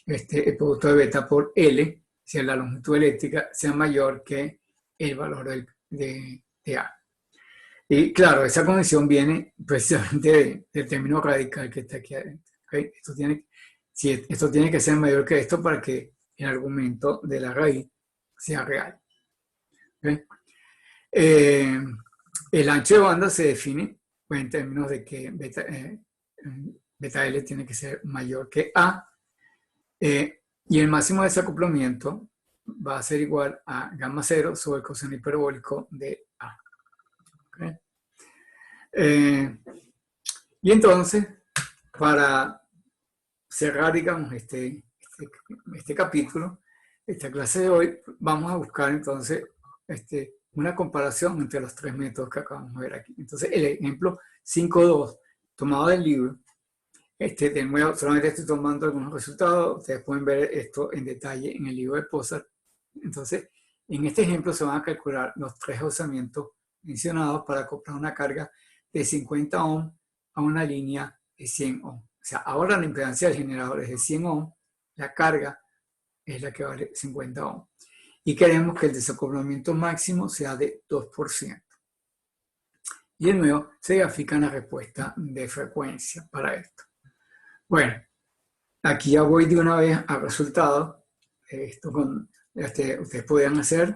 el producto de beta por L, si la longitud eléctrica, sea mayor que el valor de A. Y claro, esa condición viene precisamente del término radical que está aquí adentro. ¿Okay? Esto tiene que ser mayor que esto para que el argumento de la raíz sea real. ¿Okay? El ancho de banda se define en términos de que beta L tiene que ser mayor que A, y el máximo de desacoplamiento va a ser igual a gamma 0 sobre el coseno hiperbólico de A. ¿Okay? Y entonces, para cerrar, digamos, este capítulo, esta clase de hoy, vamos a buscar entonces una comparación entre los tres métodos que acabamos de ver aquí. Entonces, el ejemplo 5.2, tomado del libro, de nuevo, solamente estoy tomando algunos resultados. Ustedes pueden ver esto en detalle en el libro de Posar. Entonces, en este ejemplo se van a calcular los tres usamientos mencionados para acoplar una carga de 50 ohms a una línea de 100 ohms. O sea, ahora la impedancia del generador es de 100 ohms, la carga es la que vale 50 ohms. Y queremos que el desacoplamiento máximo sea de 2%. Y de nuevo se grafica la respuesta de frecuencia para esto. Bueno, aquí ya voy de una vez al resultado. Ustedes podrían hacer,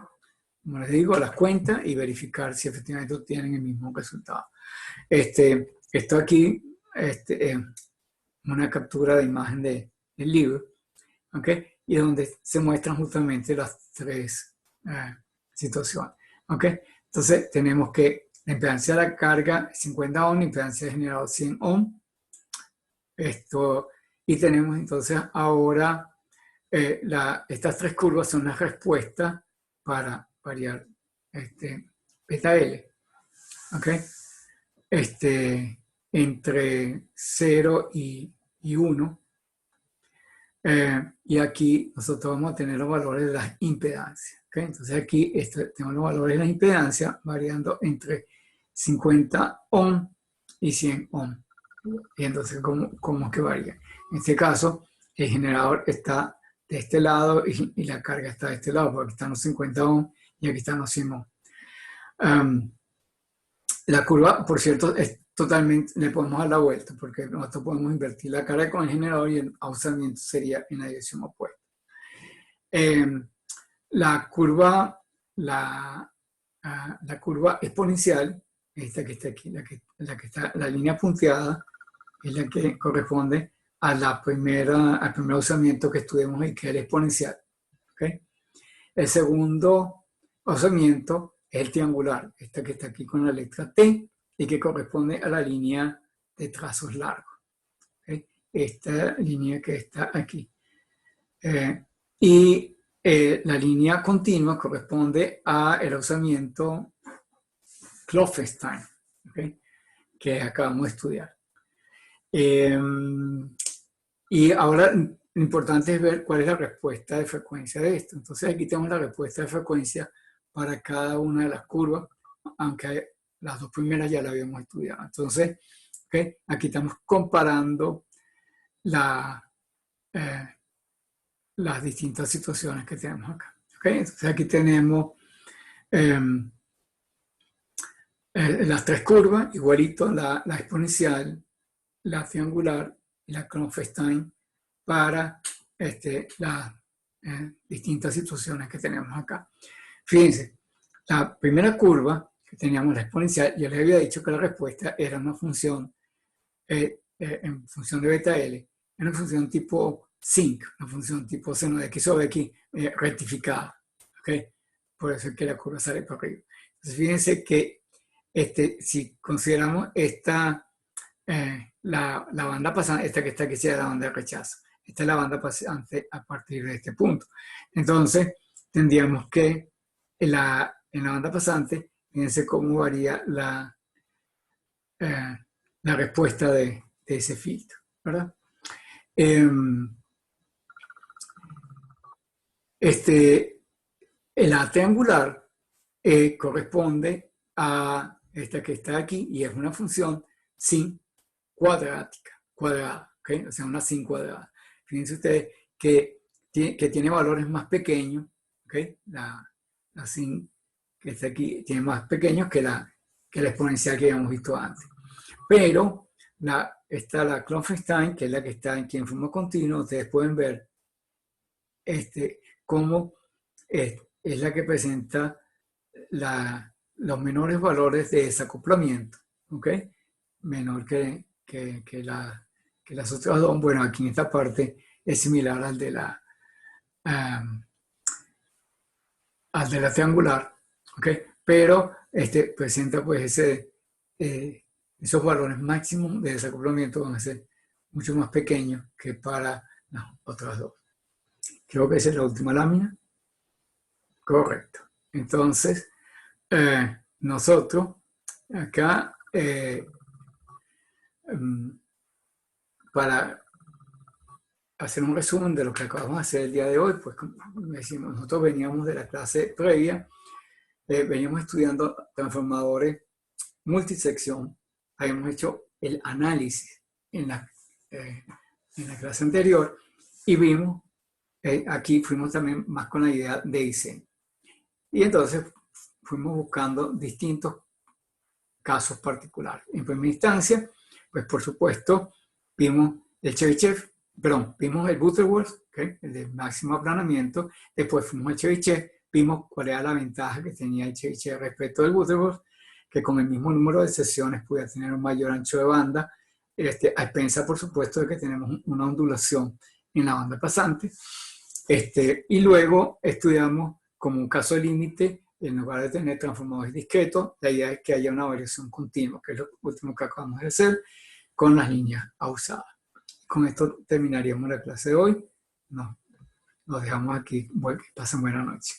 como les digo, las cuentas y verificar si efectivamente tienen el mismo resultado. Esto aquí es una captura de imagen del libro, ¿okay? Y donde se muestran justamente las tres situaciones, ¿okay? Entonces tenemos que la impedancia de la carga es 50 ohms, la impedancia del generador 100 ohms. Y tenemos entonces ahora estas tres curvas son las respuestas para variar beta L, ¿ok? Entre 0 y 1. Y aquí nosotros vamos a tener los valores de las impedancias, ¿ok? Entonces aquí tenemos los valores de las impedancias variando entre 50 ohms y 100 ohms. Y entonces, ¿cómo es que varía? En este caso, el generador está de este lado y la carga está de este lado, porque aquí están los 50 ohms y aquí están los 100 ohms. La curva, por cierto, es totalmente, le podemos dar la vuelta, porque nosotros podemos invertir la carga con el generador y el ausamiento sería en la dirección opuesta. La curva, la la curva exponencial, esta que está aquí, la que está, la línea punteada, es la que corresponde a al primer usamiento que estudiamos ahí, que es el exponencial. ¿Okay? El segundo usamiento es el triangular, esta que está aquí con la letra T y que corresponde a la línea de trazos largos. ¿Okay? Esta línea que está aquí. La línea continua corresponde al usamiento Klopfenstein, ¿okay? Que acabamos de estudiar. Y ahora lo importante es ver cuál es la respuesta de frecuencia de esto. Entonces aquí tenemos la respuesta de frecuencia para cada una de las curvas, aunque las dos primeras ya las habíamos estudiado. Entonces, ¿okay? Aquí estamos comparando las distintas situaciones que tenemos acá. ¿Okay? Entonces aquí tenemos las tres curvas, igualito la exponencial, la triangular y la Klopfenstein para las distintas situaciones que tenemos acá. Fíjense, la primera curva que teníamos, la exponencial, yo les había dicho que la respuesta era una función en función de beta L, una función tipo sinc, una función tipo seno de x sobre x rectificada. ¿Okay? Por eso es que la curva sale para arriba. Entonces fíjense que si consideramos la banda pasante, esta que está aquí sea la banda de rechazo. Esta es la banda pasante a partir de este punto. Entonces, tendríamos que en la banda pasante, fíjense cómo varía la respuesta de ese filtro, ¿verdad? La triangular corresponde a esta que está aquí y es una función sin cuadrada, ¿okay? O sea, una sin cuadrada. Fíjense ustedes que tiene valores más pequeños, ¿okay? La sin que está aquí tiene más pequeños que la exponencial que habíamos visto antes. Pero está la Klopfenstein, que es la que está aquí en forma continua. Ustedes pueden ver cómo es la que presenta los menores valores de desacoplamiento, ¿ok? Menor que las otras dos. Bueno, aquí en esta parte es similar al de la triangular, ¿ok? Pero presenta pues esos valores máximos de desacoplamiento van a ser mucho más pequeños que para las otras dos. Creo que esa es la última lámina. Correcto. Entonces, nosotros acá, para hacer un resumen de lo que acabamos de hacer el día de hoy, pues como decimos, nosotros veníamos de la clase previa, veníamos estudiando transformadores multisección, habíamos hecho el análisis en la clase anterior y vimos, aquí fuimos también más con la idea de diseño. Y entonces fuimos buscando distintos casos particulares. En primera instancia, pues por supuesto, vimos el Chebyshev, vimos el Butterworth, ¿okay? El de máximo aplanamiento. Después fuimos al Chebyshev, vimos cuál era la ventaja que tenía el Chebyshev respecto al Butterworth, que con el mismo número de sesiones podía tener un mayor ancho de banda, a expensas, por supuesto, de que tenemos una ondulación en la banda pasante. Y luego estudiamos como un caso límite, en lugar de tener transformadores discretos, la idea es que haya una variación continua, que es lo último que acabamos de hacer con las líneas usadas. Con esto terminaríamos la clase de hoy. Nos dejamos aquí. Que pasen buena noche.